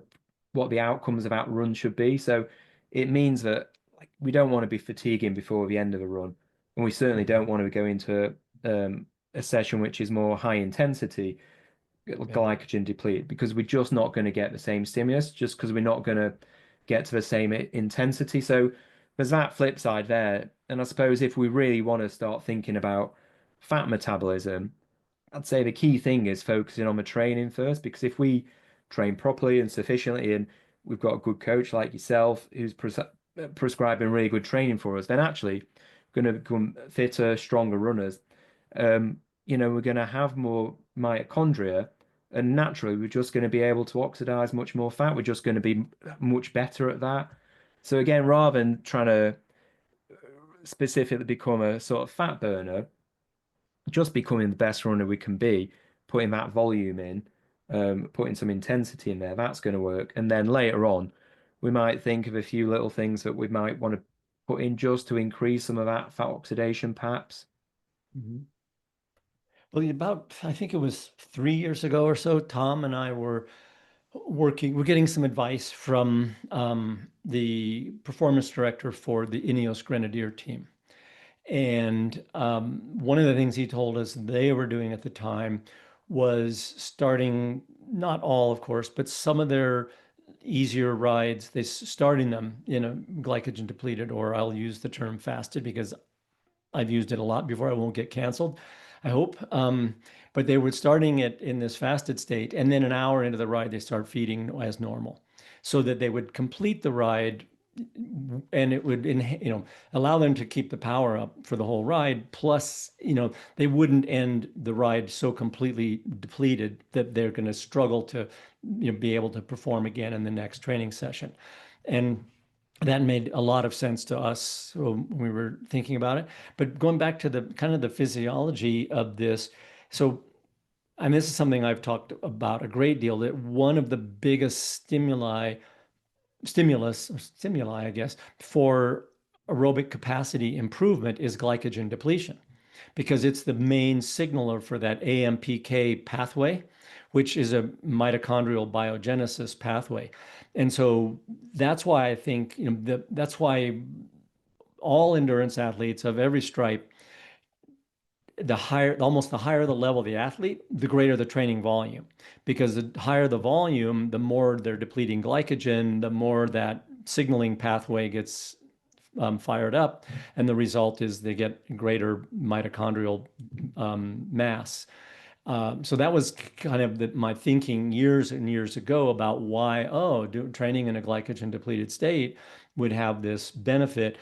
the outcomes of that run should be. So it means that like we don't want to be fatiguing before the end of the run, and we certainly don't Mhm. want to go into a session which is more high intensity Yeah. glycogen depleted because we're just not going to get the same stimulus just because we're not going to get to the same intensity. So there's that flip side there. And I suppose if we really want to start thinking about fat metabolism, I'd say the key thing is focusing on the training first, because if we train properly and sufficiently, and we've got a good coach like yourself who's prescribing really good training for us, then actually going to become fitter, stronger runners. We're going to have more mitochondria, and naturally, we're just going to be able to oxidize much more fat. We're just going to be much better at that. So again, rather than trying to specifically become a sort of fat burner, just becoming the best runner we can be, putting that volume in, putting some intensity in there, that's going to work. And then later on, we might think of a few little things that we might want to put in just to increase some of that fat oxidation, perhaps. Mhm. Well, about, I think it was 3 years ago or so, Tom and I were we're getting some advice from the performance director for the Ineos Grenadier team. And one of the things he told us they were doing at the time was starting, not all, of course, but some of their easier rides, starting them in a glycogen depleted, or I'll use the term fasted because I've used it a lot before. I won't get canceled, I hope. But they were starting it in this fasted state, and then an hour into the ride, they start feeding as normal, so that they would complete the ride, and it would, allow them to keep the power up for the whole ride. Plus, they wouldn't end the ride so completely depleted that they're going to struggle to, be able to perform again in the next training session. And that made a lot of sense to us when we were thinking about it. But going back to the kind of the physiology of this, so and this is something I've talked about a great deal, that one of the biggest stimuli, I guess, for aerobic capacity improvement is glycogen depletion, because it's the main signaler for that AMPK pathway, which is a mitochondrial biogenesis pathway. And so that's why I think, that's why all endurance athletes of every stripe, almost the higher the level of the athlete, the greater the training volume. Because the higher the volume, the more they're depleting glycogen, the more that signaling pathway gets fired up. And the result is they get greater mitochondrial mass. So that was kind of my thinking years and years ago about why, training in a glycogen depleted state would have this benefit,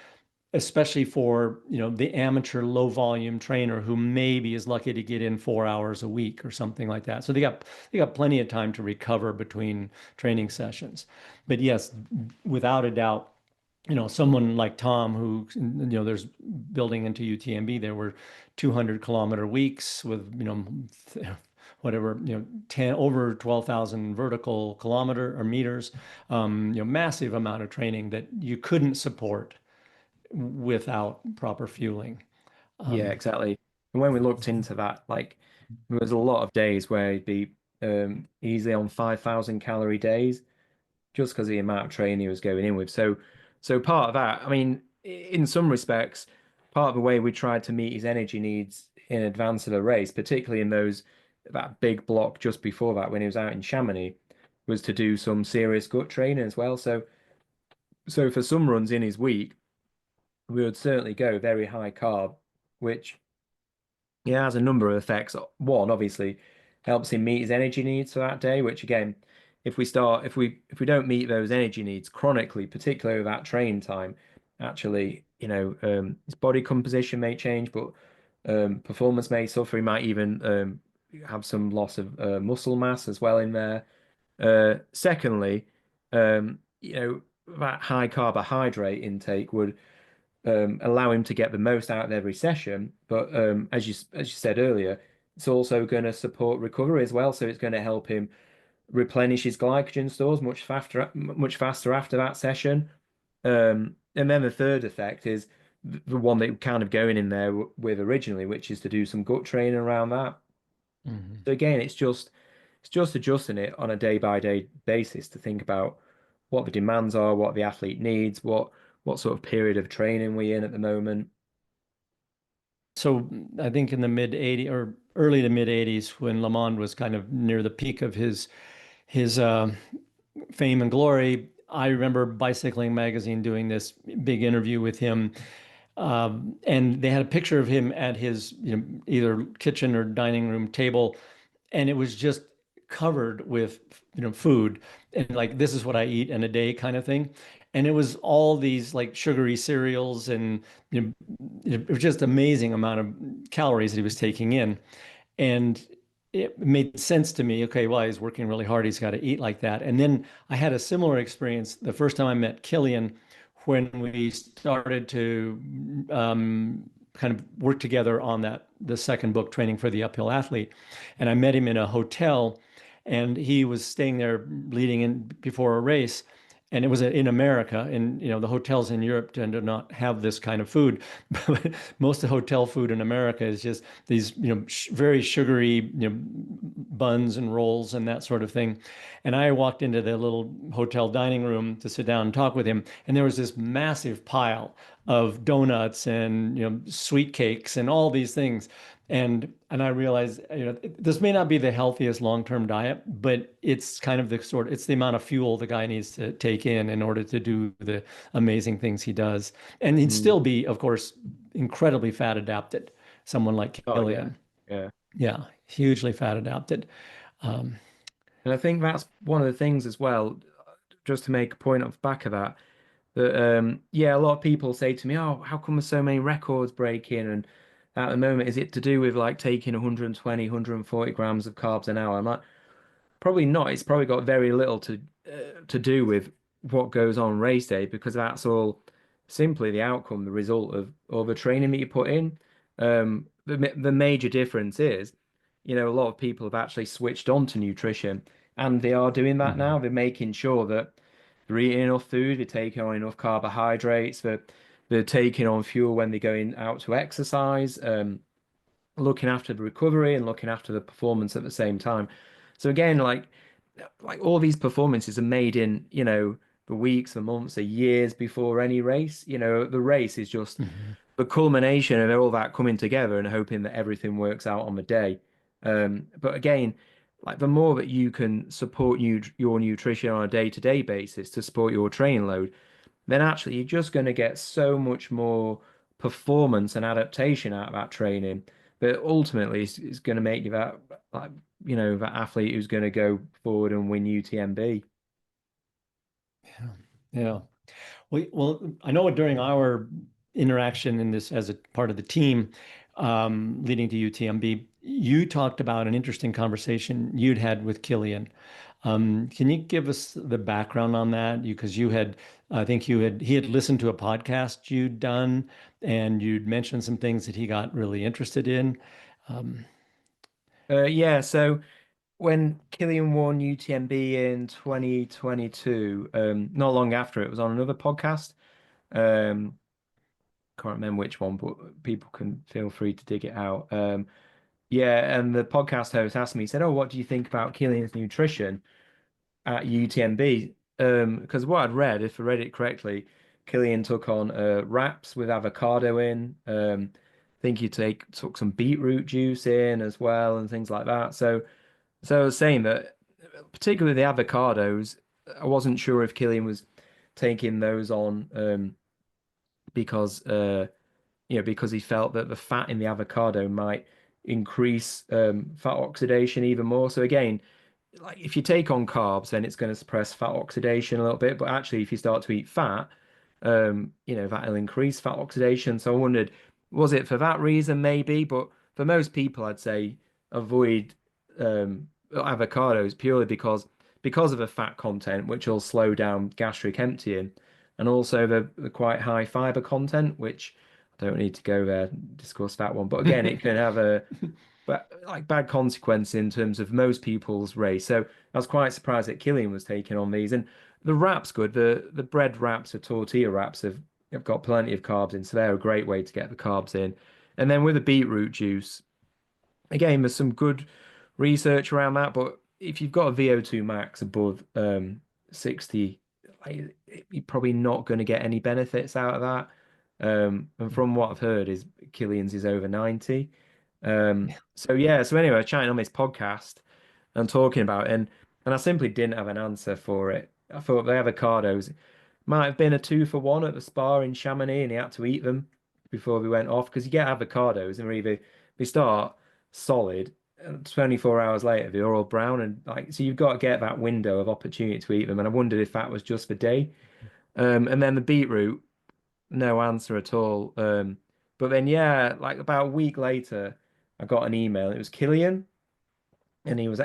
especially for, the amateur low volume trainer who maybe is lucky to get in 4 hours a week or something like that. So they got plenty of time to recover between training sessions. But yes, without a doubt, someone like Tom, who, there's building into UTMB, there were 200-kilometer weeks with, whatever, 10 over 12,000 vertical kilometer or meters, massive amount of training that you couldn't support without proper fueling. Yeah, Um, exactly. And when we looked into that, like there was a lot of days where he'd be easily on 5,000 calorie days just because of the amount of training he was going in with. So part of that, I mean, in some respects, part of the way we tried to meet his energy needs in advance of a race, particularly in that big block just before that when he was out in Chamonix, was to do some serious gut training as well. So for some runs in his week, we would certainly go very high carb, which yeah, has a number of effects. One, obviously, helps him meet his energy needs for that day, which again, if we don't meet those energy needs chronically, particularly with that train time, actually, his body composition may change, but performance may suffer. He might even have some loss of muscle mass as well in there. Secondly, that high carbohydrate intake would allow him to get the most out of every session. But as you said earlier, it's also going to support recovery as well. So it's going to help him replenish his glycogen stores much faster after that session. And then the third effect is the one that we're kind of going in there with originally, which is to do some gut training around that. mhm. So again, it's just adjusting it on a day by day basis to think about what the demands are, what the athlete needs, what sort of period of training we're in at the moment. So I think in the mid 80s or early to mid 80s, when Lamond was kind of near the peak of his fame and glory, I remember Bicycling Magazine doing this big interview with him. And they had a picture of him at his, either kitchen or dining room table, and it was just covered with, food, and like, this is what I eat in a day kind of thing. And it was all these like sugary cereals, and it was just amazing amount of calories that he was taking in. And it made sense to me. Okay, well, he's working really hard. He's got to eat like that. And then I had a similar experience the first time I met Kilian, when we started to kind of work together on the second book, Training for the Uphill Athlete. And I met him in a hotel, and he was staying there leading in before a race. And it was in America, and the hotels in Europe tend to not have this kind of food. But most of the hotel food in America is just these, very sugary, buns and rolls and that sort of thing. And I walked into the little hotel dining room to sit down and talk with him, and there was this massive pile of donuts and, sweet cakes and all these things. And I realized, this may not be the healthiest long-term diet, but it's kind of it's the amount of fuel the guy needs to take in order to do the amazing things he does. And he'd Mm. still be, of course, incredibly fat adapted, someone like Oh yeah, Killian. yeah. Yeah, hugely fat adapted. Um, And I think that's one of the things as well, just to make a point off the back of that, that yeah, a lot of people say to me, "Oh, how come there's so many records breaking?" And at the moment, is it to do with like taking 120, 140 grams of carbs an hour? I'm like, probably not. It's probably got very little to do with what goes on race day because that's all simply the outcome, the result of all the training that you put in. The major difference is, a lot of people have actually switched on to nutrition, and they are doing that now. mhm. They're making sure that they're eating enough food, they're taking on enough carbohydrates, they're taking on fuel when they're going out to exercise. Looking after the recovery and looking after the performance at the same time. So again, like all these performances are made in, the weeks, the months, the years before any race. The race is just Mhm. the culmination of all that coming together and hoping that everything works out on the day. But again, like the more that you can support your nutrition on a day-to-day basis to support your training load, then actually you're just going to get so much more performance and adaptation out of that training but ultimately it's going to make you that, like, that athlete who's going to go forward and win UTMB. Yeah. Yeah. Well, I know during our interaction in this as a part of the team leading to UTMB, you talked about an interesting conversation you'd had with Kilian. Can you give us the background on that? Because I think he had listened to a podcast you'd done, and you'd mentioned some things that he got really interested in. Um, Yeah, so when Killian won UTMB in 2022, not long after, it was on another podcast. Um, can't remember which one, but people can feel free to dig it out. Yeah, and the podcast host asked me, he said, "Oh, what do you think about Killian's nutrition at UTMB?" Because what I'd read, if I read it correctly, Kilian took on wraps with avocado in. I think he took some beetroot juice in as well and things like that. So I was saying that, particularly the avocados, I wasn't sure if Kilian was taking those on because because he felt that the fat in the avocado might increase fat oxidation even more. So again, like if you take on carbs, then it's going to suppress fat oxidation a little bit. But actually, if you start to eat fat, that'll increase fat oxidation. So I wondered, was it for that reason? Maybe, but for most people, I'd say avoid avocados purely because of the fat content, which will slow down gastric emptying, and also the quite high fiber content, which I don't need to go there and discuss that one. But again, it can have a bad consequence in terms of most people's race. So I was quite surprised that Killian was taking on these. And the wrap's good. The bread wraps or tortilla wraps have got plenty of carbs in, so they're a great way to get the carbs in. And then with the beetroot juice, again, there's some good research around that, but if you've got a VO2 max above 60, like, you're probably not going to get any benefits out of that. And from what I've heard, is Killian's is over 90. So yeah, so anyway, I was chatting on this podcast and talking about it, and I simply didn't have an answer for it. I thought the avocados might have been a 2 for 1 at the spa in Chamonix, and he had to eat them before we went off because you get avocados and either they start solid, and 24 hours later they're all brown, and like so you've got to get that window of opportunity to eat them. And I wondered if that was just the day. And then the beetroot, no answer at all. But then yeah, like about a week later, I got an email. It was Kilian, and he was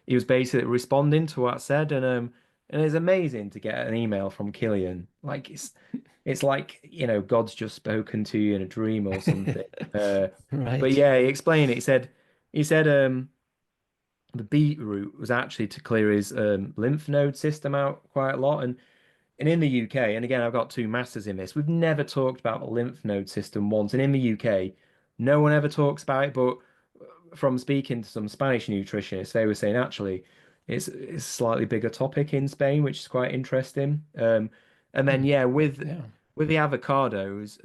he was basically responding to what I said, and it's amazing to get an email from Kilian. Like it's like God's just spoken to you in a dream or something. But Right. yeah, he explained it. He said the beetroot was actually to clear his lymph node system out quite a lot, and in the UK, and again, I've got two masters in this, we've never talked about the lymph node system once. And in the UK, no one ever talks about it. But from speaking to some Spanish nutritionists, they were saying actually it's a slightly bigger topic in Spain, which is quite interesting. And then Hmm. yeah, with Yeah. with the avocados,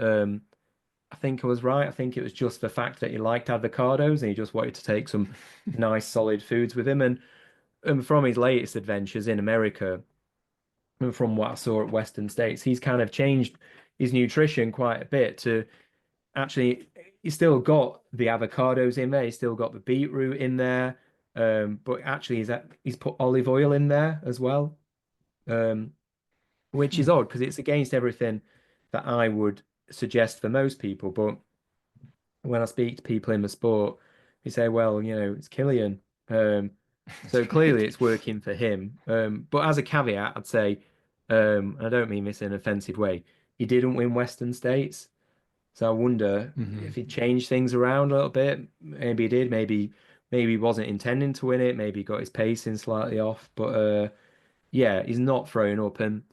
I think I was right. I think it was just the fact that he liked avocados and he just wanted to take some nice solid foods with him. And from his latest adventures in America, and from what I saw at Western States, he's kind of changed his nutrition quite a bit to actually, he's still got the avocados in there, he's still got the beetroot in there, but actually he's put olive oil in there as well, um, which Hmm. is odd because it's against everything that I would suggest for most people. But when I speak to people in the sport, they say, well, it's Killian. So clearly it's working for him. But as a caveat, I'd say, and I don't mean this in an offensive way, he didn't win Western States. So I wonder Hmm. if he changed things around a little bit. Maybe he did. Maybe he wasn't intending to win it. Maybe he got his pacing slightly off. But yeah, he's not throwing up. And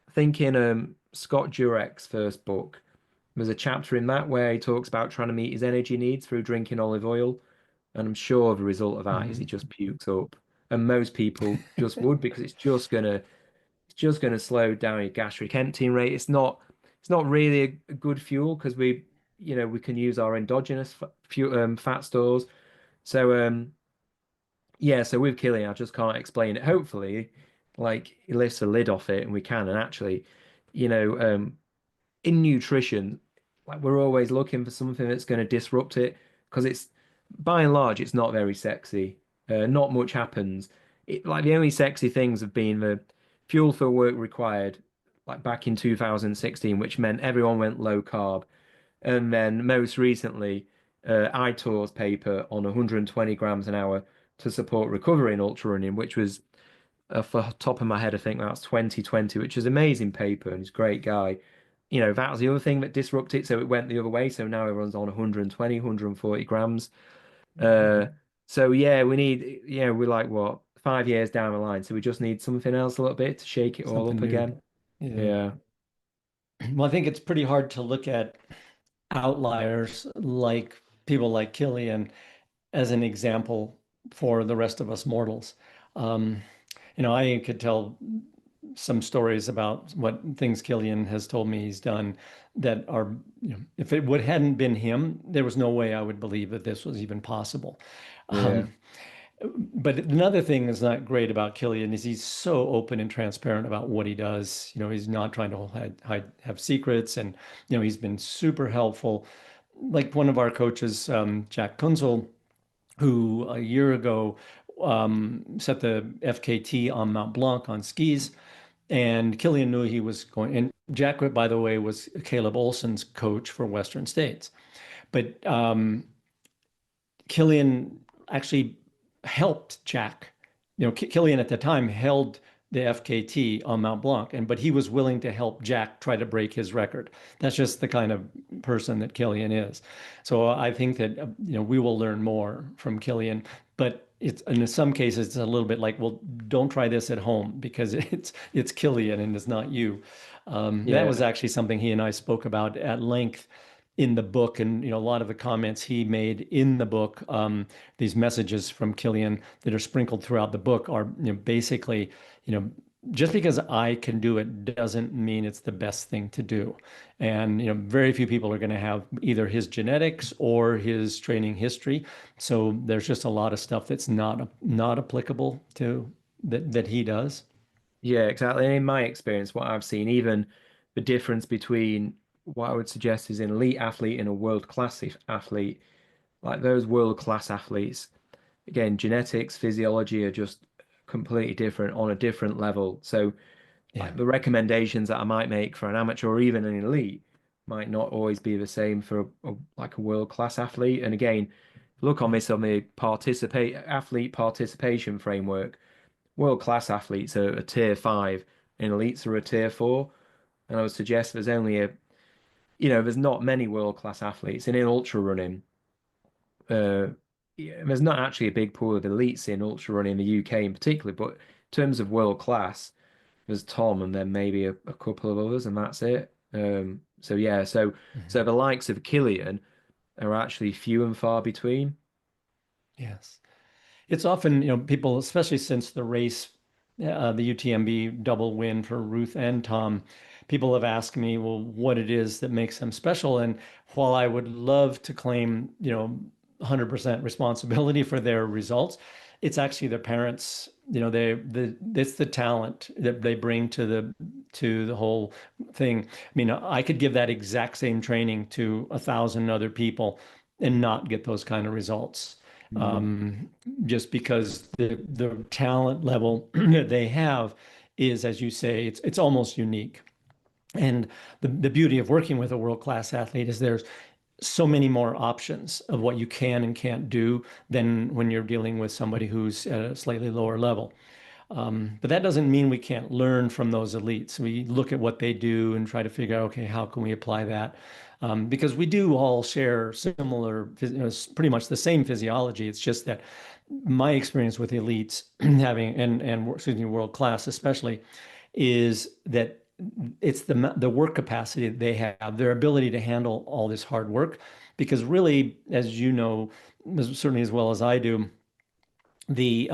I think in Scott Jurek's first book, there's a chapter in that where he talks about trying to meet his energy needs through drinking olive oil. And I'm sure the result of that is he Hmm. just pukes up. And most people just would because it's just gonna slow down your gastric emptying rate. It's not really a good fuel because we can use our endogenous fat stores. So yeah, so with Killian, I just can't explain it. Hopefully, like he lifts the lid off it and we can. And actually, you know, um, in nutrition, like we're always looking for something that's going to disrupt it. because it's by and large it's not very sexy. Not much happens. Like the only sexy things have been the fuel for work required, like back in 2016, which meant everyone went low carb, and then most recently, ITOR's paper on 120 grams an hour to support recovery in ultra running, which was off the top of my head, I think that's 2020, which is an amazing paper and he's a great guy. That was the other thing that disrupted, so it went the other way. So now everyone's on 120, 140 grams. Uh, so yeah, we're like what, 5 years down the line, so we just need something else a little bit to shake it all Something up new. again. Yeah. Yeah, Well, I think it's pretty hard to look at outliers like people like Killian as an example for the rest of us mortals. Um, I could tell some stories about what things Killian has told me he's done that are, if it would hadn't been him, there was no way I would believe that this was even possible. yeah, Um, but another thing that's not great about Killian is he's so open and transparent about what he does. He's not trying to have secrets, and he's been super helpful. Like one of our coaches, Jack Kunzel, who a year ago set the FKT on Mount Blanc on skis. And Killian knew he was going. And Jack, by the way, was Caleb Olson's coach for Western States. But Killian actually helped Jack. Killian at the time held the FKT on Mount Blanc, but he was willing to help Jack try to break his record. That's just the kind of person that Killian is. So I think that we will learn more from Killian, but it's in some cases it's a little bit like, well, don't try this at home because it's Killian and it's not you. That was yeah. actually something he and I spoke about at length in the book, and a lot of the comments he made in the book, these messages from Killian that are sprinkled throughout the book are basically, you know just because I can do it doesn't mean it's the best thing to do. And very few people are going to have either his genetics or his training history, so there's just a lot of stuff that's not applicable to that he does. Yeah, exactly. And in my experience, what I've seen, even the difference between what I would suggest is an elite athlete and a world-class athlete, like those world-class athletes, again, genetics, physiology are just completely different on a different level. So, Yeah. like the recommendations that I might make for an amateur or even an elite might not always be the same for like a world-class athlete. And again, look on this on the participate athlete participation framework. World-class athletes are a tier five and elites are a tier four. And I would suggest there's not many world-class athletes. And in ultra running, uh, yeah, there's not actually a big pool of elites in ultra running in the UK in particular, but in terms of world-class, there's Tom and then maybe a couple of others, and that's it. So yeah, so Mhm. the likes of Killian are actually few and far between. Yes. It's often, people, especially since the race, the UTMB double win for Ruth and Tom, people have asked me, well, what it is that makes them special. And while I would love to claim, 100% responsibility for their results, it's actually their parents, it's the talent that they bring to the whole thing. I mean, I could give that exact same training to 1,000 other people and not get those kind of results, Mm. um, just because the talent level that they have is, as you say, it's almost unique. And the beauty of working with a world-class athlete is there's so many more options of what you can and can't do than when you're dealing with somebody who's at a slightly lower level. But that doesn't mean we can't learn from those elites. We look at what they do and try to figure out, okay, how can we apply that? Because we do all share similar, pretty much the same physiology. It's just that my experience with elites having and excuse me, world class especially, is that it's the work capacity that they have, their ability to handle all this hard work. Because really, as you know, certainly as well as I do, the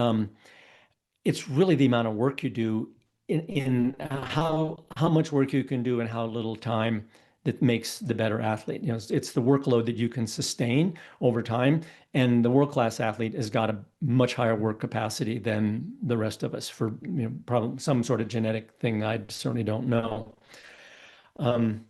it's really the amount of work you do in how much work you can do in how little time that makes the better athlete. It's the workload that you can sustain over time, and the world-class athlete has got a much higher work capacity than the rest of us for probably some sort of genetic thing I certainly don't know. Um,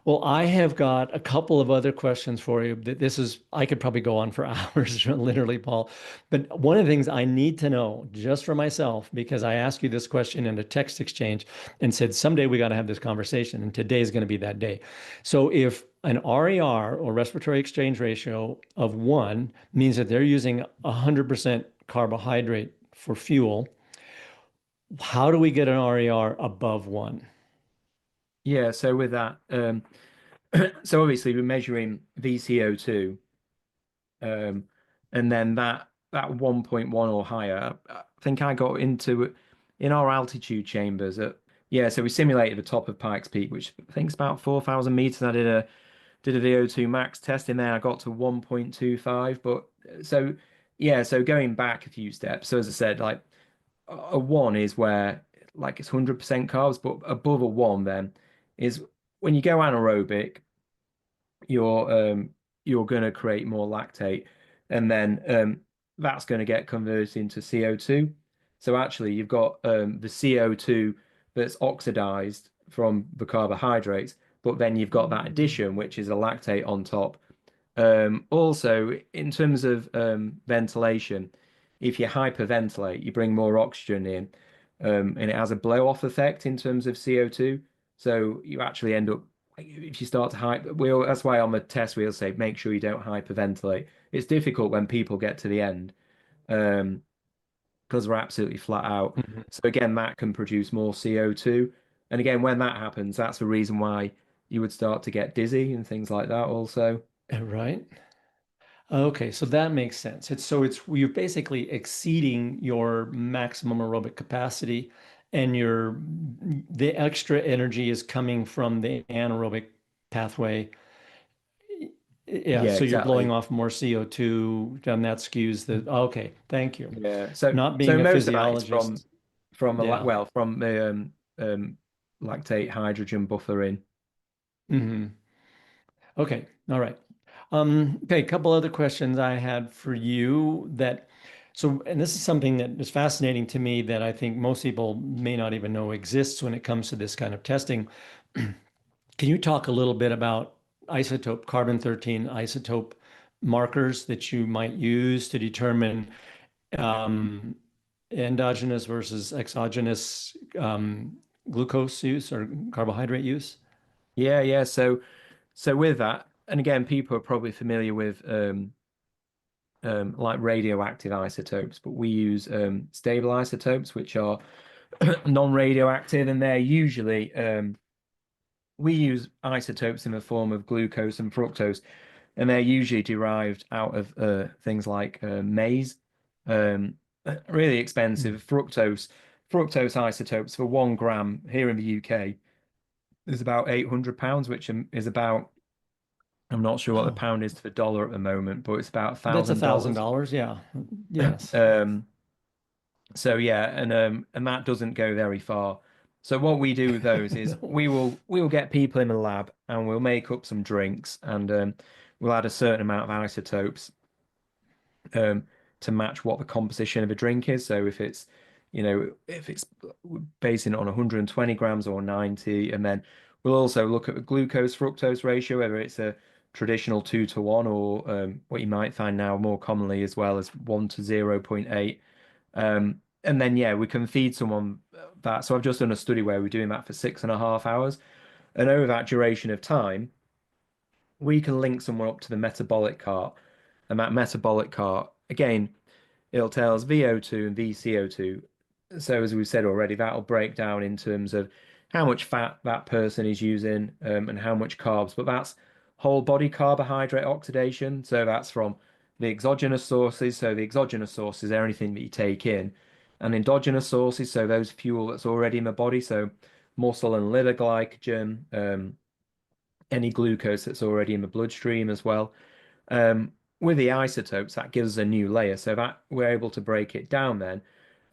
Well, I have got a couple of other questions for you. This is, I could probably go on for hours, literally, Paul. But one of the things I need to know just for myself, because I asked you this question in a text exchange and said, someday we got to have this conversation, and today is going to be that day. So if an RER or respiratory exchange ratio of 1 means that they're using 100% carbohydrate for fuel, how do we get an RER above 1? Yeah, so with that, so obviously we're measuring VCO2, um, and then that 1.1 or higher. I think I got into in our altitude chambers at yeah, so we simulated the top of Pikes Peak, which I think is about 4,000 meters. I did a VO2 max test in there. I got to 1.25, but so yeah, so going back a few steps. So as I said, like a one is where like it's 100% carbs, but above a one then is when you go anaerobic, you're you're going to create more lactate, and then that's going to get converted into CO2. So actually, you've got the CO2 that's oxidized from the carbohydrates, but then you've got that addition, which is a lactate on top. Also, in terms of ventilation, if you hyperventilate, you bring more oxygen in, and it has a blow-off effect in terms of CO2. So you actually end up, if you start to that's why on the test we'll say make sure you don't hyperventilate. It's difficult when people get to the end, because we're absolutely flat out. Mhm. So again, that can produce more CO2. And again, when that happens, that's the reason why you would start to get dizzy and things like that also. Right. Okay, so that makes sense. It's you're basically exceeding your maximum aerobic capacity, and the extra energy is coming from the anaerobic pathway. Yeah, Yeah, so you're blowing exactly. off more CO2, and that skews okay, thank you. Yeah. So Not so being a most of that is physiologist, from a yeah. well from the lactate hydrogen buffering. Hmm. Okay, all right. Okay, a couple other questions I had for you and this is something that is fascinating to me that I think most people may not even know exists when it comes to this kind of testing. Can you talk a little bit about isotope, carbon-13 isotope markers that you might use to determine um, endogenous versus exogenous glucose use or carbohydrate use? Yeah, yeah. So with that, and again, people are probably familiar with like radioactive isotopes, but we use stable isotopes, which are non-radioactive, and they're usually we use isotopes in the form of glucose and fructose, and they're usually derived out of things like maize. Um, really expensive fructose isotopes for 1 gram here in the UK is about £800, which is about I'm not sure what the Oh, pound is to the dollar at the moment, but it's about that's a thousand $1,000. dollars. Yeah. Yes. Um, so yeah, and that doesn't go very far. So what we do with those is No. we will get people in the lab and we'll make up some drinks and we'll add a certain amount of isotopes um, to match what the composition of a drink is. So if it's basing it on 120 grams or 90, and then we'll also look at the glucose fructose ratio, whether it's a traditional 2 to 1 or what you might find now more commonly as well as 1 to 0.8. And then yeah, we can feed someone that. So I've just done a study where we're doing that for 6.5 hours, and over that duration of time, we can link someone up to the metabolic cart, and that metabolic cart again it'll tell us VO2 and VCO2. So as we've said already, that'll break down in terms of how much fat that person is using and how much carbs. But that's whole body carbohydrate oxidation. So that's from the exogenous sources. So the exogenous sources are anything that you take in, and endogenous sources. So those fuel that's already in the body. So muscle and liver glycogen, any glucose that's already in the bloodstream as well. Um, with the isotopes, that gives us a new layer, so that we're able to break it down then,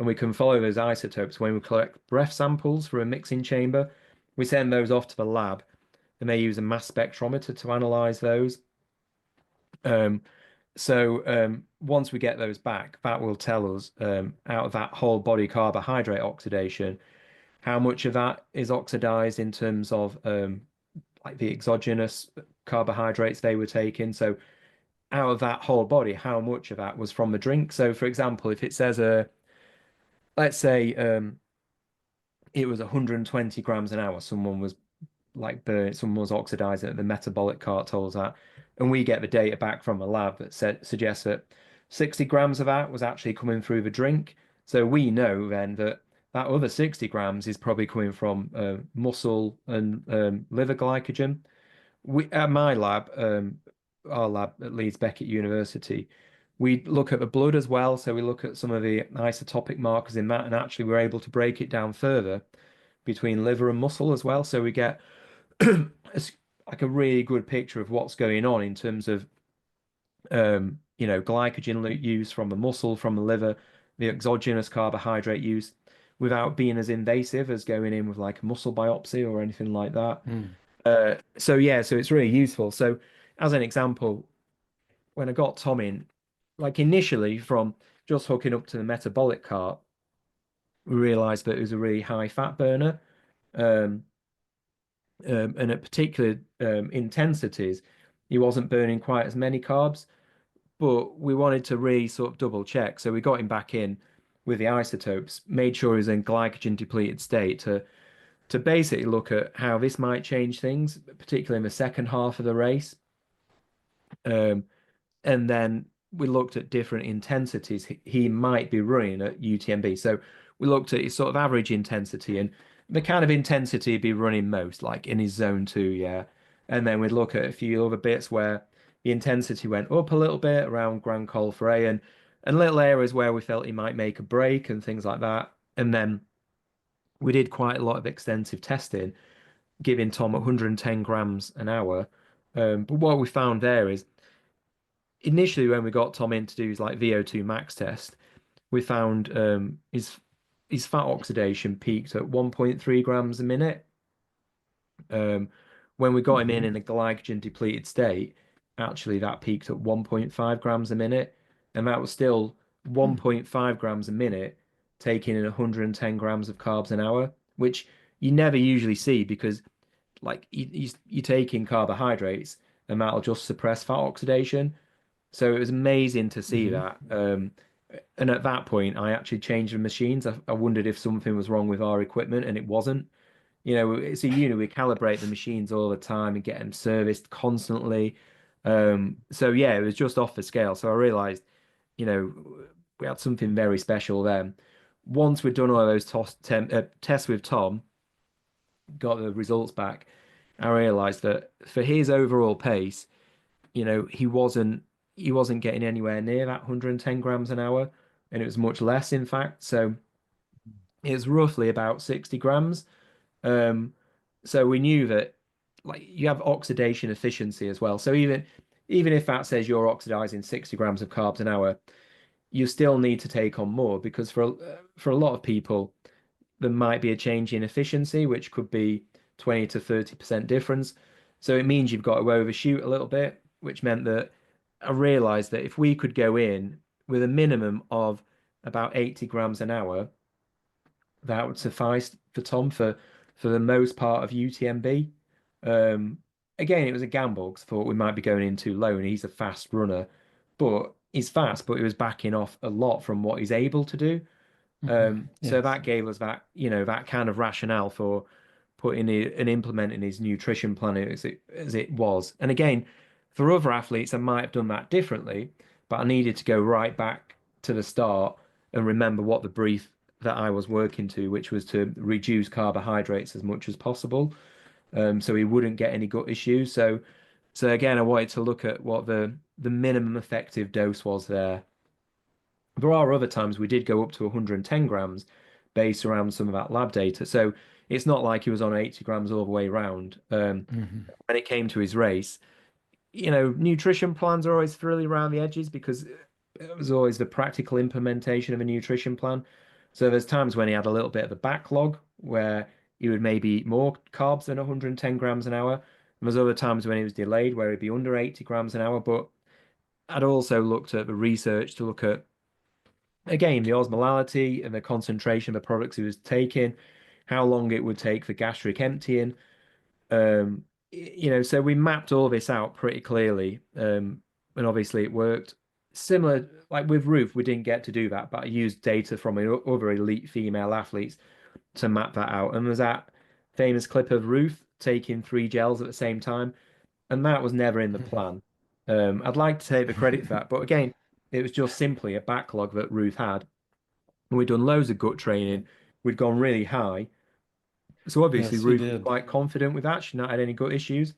and we can follow those isotopes when we collect breath samples for a mixing chamber. We send those off to the lab, and they use a mass spectrometer to analyze those. Um, so once we get those back, that will tell us out of that whole body carbohydrate oxidation, how much of that is oxidized in terms of like the exogenous carbohydrates they were taking. So out of that whole body, how much of that was from the drink? So for example, if it says let's say it was 120 grams an hour, someone was like burnt, someone was oxidizing it, the metabolic cart tells that, and we get the data back from a lab that suggests that 60 grams of that was actually coming through the drink. So we know then that that other 60 grams is probably coming from muscle and liver glycogen. We at my lab, our lab at Leeds Beckett University, we look at the blood as well. So we look at some of the isotopic markers in that, and actually we're able to break it down further between liver and muscle as well. So we get like a really good picture of what's going on in terms of glycogen use from the muscle, from the liver, the exogenous carbohydrate use, without being as invasive as going in with like a muscle biopsy or anything like that. Mm. So yeah, so it's really useful. So as an example, when I got Tom in, like initially from just hooking up to the metabolic cart, we realized that it was a really high fat burner. Um, and at particular intensities, he wasn't burning quite as many carbs. But we wanted to really sort of double check. So we got him back in with the isotopes, made sure he was in glycogen depleted state to basically look at how this might change things, particularly in the second half of the race. Um, and then we looked at different intensities he might be running at UTMB. So we looked at his sort of average intensity and the kind of intensity he'd be running most, like in his zone two, yeah. And then we'd look at a few other bits where the intensity went up a little bit around Grand Col Ferret and little areas where we felt he might make a break and things like that. And then we did quite a lot of extensive testing, giving Tom 110 grams an hour. But what we found there is initially when we got Tom in to do his like VO2 max test, we found his fat oxidation peaked at 1.3 grams a minute. Um, when we got him Mhm. in a glycogen depleted state, actually that peaked at 1.5 grams a minute, and that was still Mm. 1.5 grams a minute, taking in 110 grams of carbs an hour, which you never usually see because like you take in carbohydrates and that'll just suppress fat oxidation. So it was amazing to see Mhm. that. And at that point, I actually changed the machines. I wondered if something was wrong with our equipment, and it wasn't. It's a unit, we calibrate the machines all the time and get them serviced constantly. So yeah, it was just off the scale. So I realized, you know, we had something very special then. Once we'd done all of those tests with Tom, got the results back, I realized that for his overall pace, he wasn't getting anywhere near that 110 grams an hour, and it was much less, in fact. So it was roughly about 60 grams. Um, so we knew that like you have oxidation efficiency as well. So even if that says you're oxidizing 60 grams of carbs an hour, you still need to take on more because for a lot of people, there might be a change in efficiency, which could be 20 to 30% difference. So it means you've got to overshoot a little bit, which meant that I realized that if we could go in with a minimum of about 80 grams an hour, that would suffice for Tom for the most part of UTMB. Um, Again, it was a gamble because I thought we might be going in too low, and he's a fast runner, but he's fast, but he was backing off a lot from what he's able to do. Mhm. So Yes. that gave us that kind of rationale for putting it and implementing his nutrition plan as it was. And again, for other athletes, I might have done that differently, but I needed to go right back to the start and remember what the brief that I was working to, which was to reduce carbohydrates as much as possible, so he wouldn't get any gut issues. So again, I wanted to look at what the minimum effective dose was there. There are other times we did go up to 110 grams based around some of that lab data. So it's not like he was on 80 grams all the way around. Mhm. When it came to his race, nutrition plans are always really around the edges because it was always the practical implementation of a nutrition plan. So there's times when he had a little bit of a backlog where he would maybe eat more carbs than 110 grams an hour. And there's other times when he was delayed where he'd be under 80 grams an hour. But I'd also looked at the research to look at again, the osmolality and the concentration of the products he was taking, how long it would take for gastric emptying. so we mapped all this out pretty clearly, and obviously it worked. Similar, like with Ruth, we didn't get to do that, but I used data from other elite female athletes to map that out. And there's that famous clip of Ruth taking three gels at the same time, and that was never in the plan. I'd like to take the credit for that, but again, it was just simply a backlog that Ruth had. And we'd done loads of gut training, we'd gone really high. So obviously Yes, you Ruth was did. quite confident with that. She'd not had any gut issues.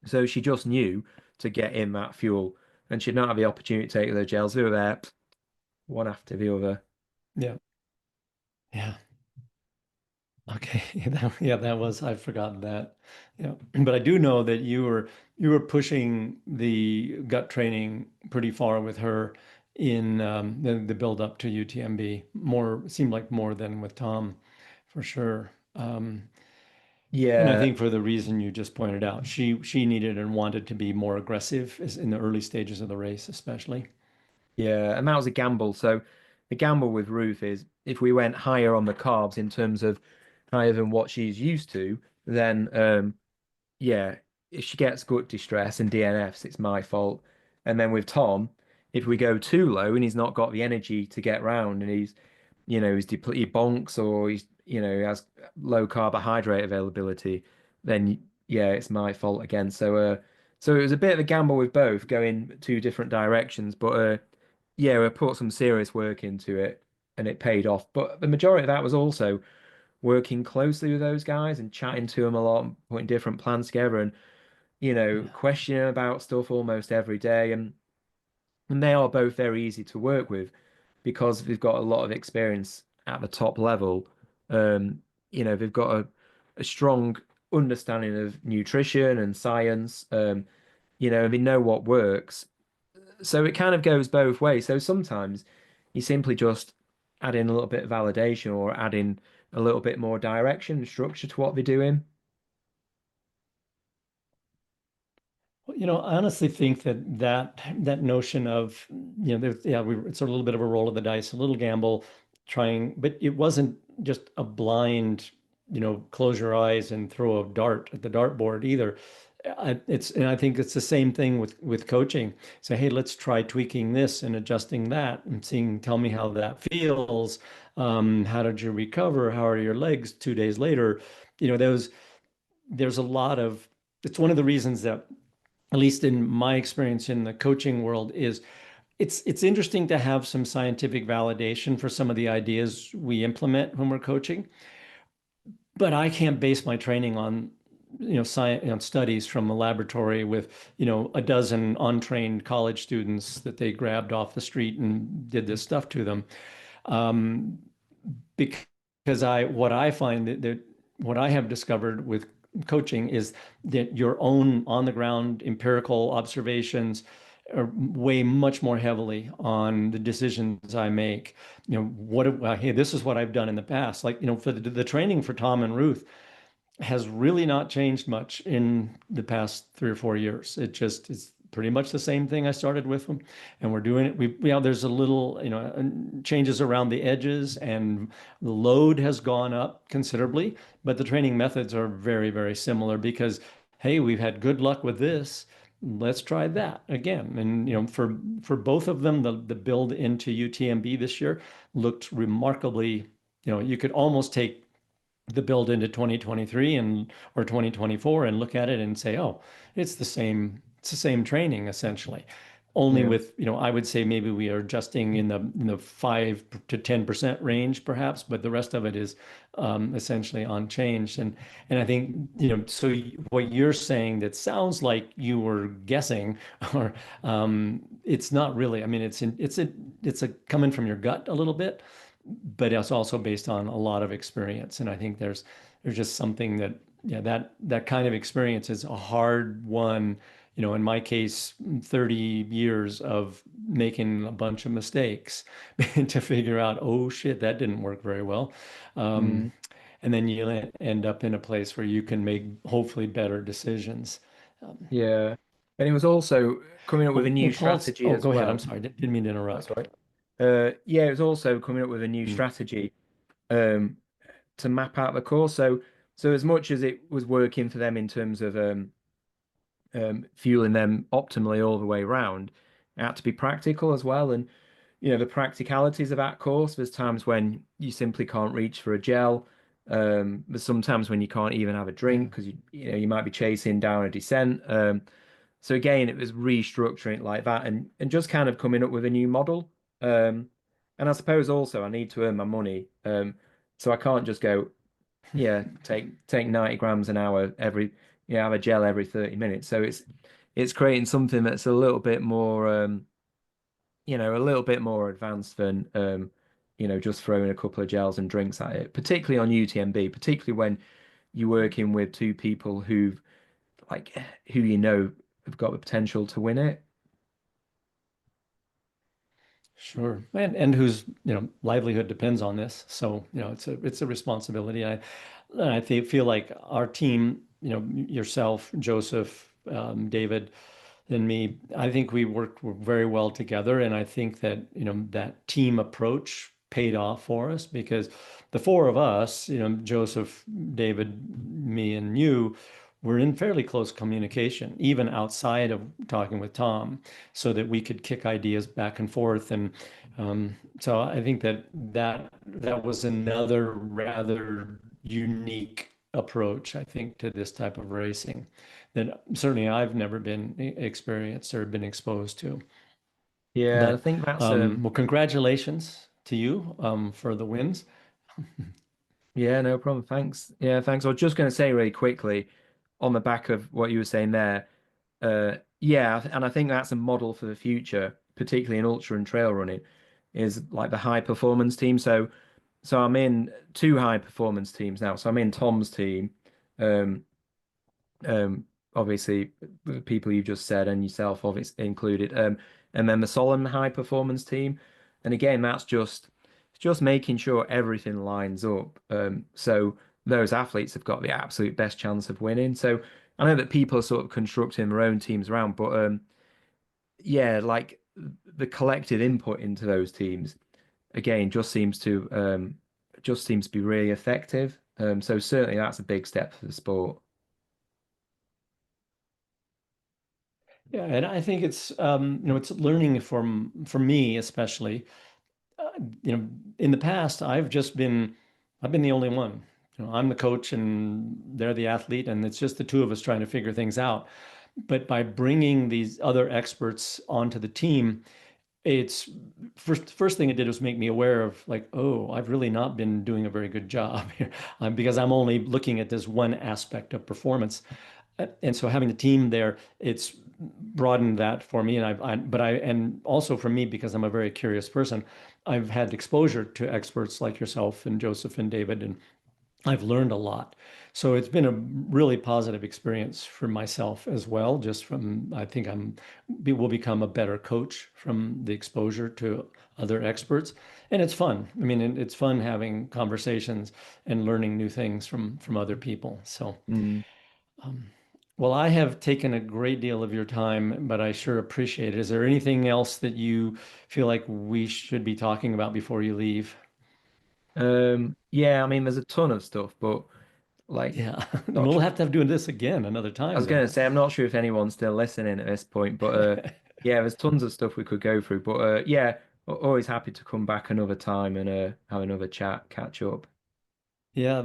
So she just knew to get in that fuel, and she'd not have the opportunity to take the gels. They were there, one after the other. Yeah. Yeah. Okay. Yeah, that was, I've forgotten that. Yeah. But I do know that you were pushing the gut training pretty far with her in the build up to UTMB. More seemed like more than with Tom, for sure. And I Yeah, think for the reason you just pointed out, she needed and wanted to be more aggressive in the early stages of the race, especially. yeah, and that was a gamble. So the gamble with Ruth is if we went higher on the carbs in terms of higher than what she's used to, then yeah, if she gets gut distress and DNFs, it's my fault. And then with Tom, if we go too low and he's not got the energy to get round and he's depleted bonks or he has low carbohydrate availability, then yeah, it's my fault again. So it was a bit of a gamble with both going two different directions, but yeah, we put some serious work into it and it paid off. But the majority of that was also working closely with those guys and chatting to them a lot, and putting different plans together and questioning about stuff almost every day. And they are both very easy to work with because they've got a lot of experience at the top level. They've got a strong understanding of nutrition and science. And they know what works. So it kind of goes both ways. So sometimes you simply just add in a little bit of validation or add in a little bit more direction and structure to what they're doing. Well, I honestly think that notion of, yeah, it's a little bit of a roll of the dice, a little gamble, trying, but it wasn't just a blind, close your eyes and throw a dart at the dartboard either. And I think it's the same thing with coaching. Say, hey, let's try tweaking this and adjusting that and seeing, tell me how that feels. How did you recover? How are your legs 2 days later? There's a lot of, it's one of the reasons that, at least in my experience in the coaching world, is it's interesting to have some scientific validation for some of the ideas we implement when we're coaching, but I can't base my training on science, on studies from a laboratory with a dozen untrained college students that they grabbed off the street and did this stuff to them. um, because what I find that what I have discovered with coaching is that your own on the ground empirical observations are weigh much more heavily on the decisions I make. Hey, this is what I've done in the past. Like, for the training for Tom and Ruth has really not changed much in the past 3 or 4 years. It just is pretty much the same thing I started with them, and we're doing it. There's a little, changes around the edges, and the load has gone up considerably, but the training methods are very, very similar because, hey, we've had good luck with this. Let's try that again. And for both of them, the build into UTMB this year looked remarkably. You could almost take the build into 2023 and or 2024 and look at it and say, oh, it's the same training essentially. Only Yeah. with, I would say maybe we are adjusting in the 5 to 10% range perhaps, but the rest of it is essentially unchanged. And I think, so what you're saying that sounds like you were guessing, or it's not really. I mean, it's a coming from your gut a little bit, but it's also based on a lot of experience. And I think there's just something that, yeah, that kind of experience is a hard one. In my case, 30 years of making a bunch of mistakes to figure out, oh shit, that didn't work very well. Um, Mm, and then you end up in a place where you can make hopefully better decisions. Um, yeah. And it was also coming up with a new strategy oh, as go ahead. I'm well. sorry. Didn't mean to That's interrupt. right. Yeah, it was also coming up with a new Mm. strategy um, to map out the course. So So as much as it was working for them in terms of fueling them optimally all the way around, it had to be practical as well. And the practicalities of that course, there's times when you simply can't reach for a gel. There's sometimes when you can't even have a drink because you might be chasing down a descent. So again, it was restructuring it like that and just kind of coming up with a new model. And I suppose also I need to earn my money. So I can't just go, yeah, take 90 grams an hour every, have a gel every 30 minutes. So it's creating something that's a little bit more a little bit more advanced than just throwing a couple of gels and drinks at it, particularly on UTMB, particularly when you're working with two people like who have got the potential to win it. Sure. And whose, livelihood depends on this. So, it's a responsibility. And I feel like our team, yourself, Joseph, David, and me, I think we worked very well together. And I think that, that team approach paid off for us because the four of us, Joseph, David, me, and you, were in fairly close communication, even outside of talking with Tom, so that we could kick ideas back and forth. And so I think that was another rather unique approach, I think, to this type of racing that certainly I've never been experienced or been exposed to. Yeah, I But think that's well, congratulations to you for the wins. yeah, no problem. Thanks. Yeah, thanks. I was just going to say really quickly on the back of what you were saying there. Yeah, and I think that's a model for the future, particularly in ultra and trail running, is like the high performance team. So I'm in two high performance teams now. So I'm in Tom's team, um, obviously the people you just said and yourself obviously included, and then the Solomon high performance team. And again, that's just making sure everything lines up. So those athletes have got the absolute best chance of winning. So I know that people are sort of constructing their own teams around, but yeah, like the collective input into those teams again just seems to be really effective. So certainly that's a big step for the sport. Yeah, and I think it's it's learning from me especially. Uh, in the past, I've been the only one. I'm the coach and they're the athlete, and it's just the two of us trying to figure things out. But by bringing these other experts onto the team, it's first thing it did was make me aware of like, oh, I've really not been doing a very good job here, because I'm only looking at this one aspect of performance. And so having the team there, it's broadened that for me. And and also for me, because I'm a very curious person, I've had exposure to experts like yourself and Joseph and David, and I've learned a lot. So it's been a really positive experience for myself as well. Just from, I think will become a better coach from the exposure to other experts. And it's fun. I mean, it's fun having conversations and learning new things from other people. So, Mm. um, well, I have taken a great deal of your time, but I sure appreciate it. Is there anything else that you feel like we should be talking about before you leave? Yeah, I mean, there's a ton of stuff, but like, Yeah, not we'll sure. have to have doing this again another I time was going to then. say, I'm not sure if anyone's still listening at this point, but yeah, there's tons of stuff we could go through. But yeah, always happy to come back another time and have another chat, catch up. Yeah,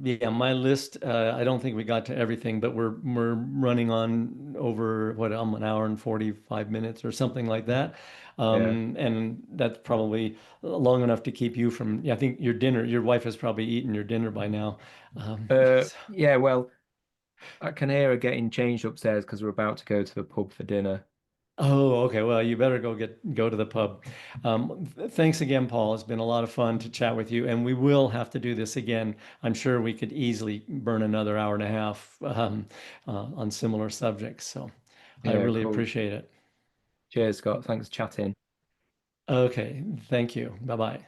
yeah, my list, I don't think we got to everything, but we're running on over what, an hour and 45 minutes or something like that. Yeah. And that's probably long enough to keep you from, yeah, I think your wife has probably eaten your dinner by now. So- Yeah, well, I can hear her getting changed upstairs because we're about to go to the pub for dinner. Oh, okay. Well, you better go to the pub. Thanks again, Paul. It's been a lot of fun to chat with you, and we will have to do this again. I'm sure we could easily burn another hour and a half on similar subjects. So I Yeah, really cool. appreciate it. Cheers, Scott. Thanks for chatting. Okay, thank you. Bye bye.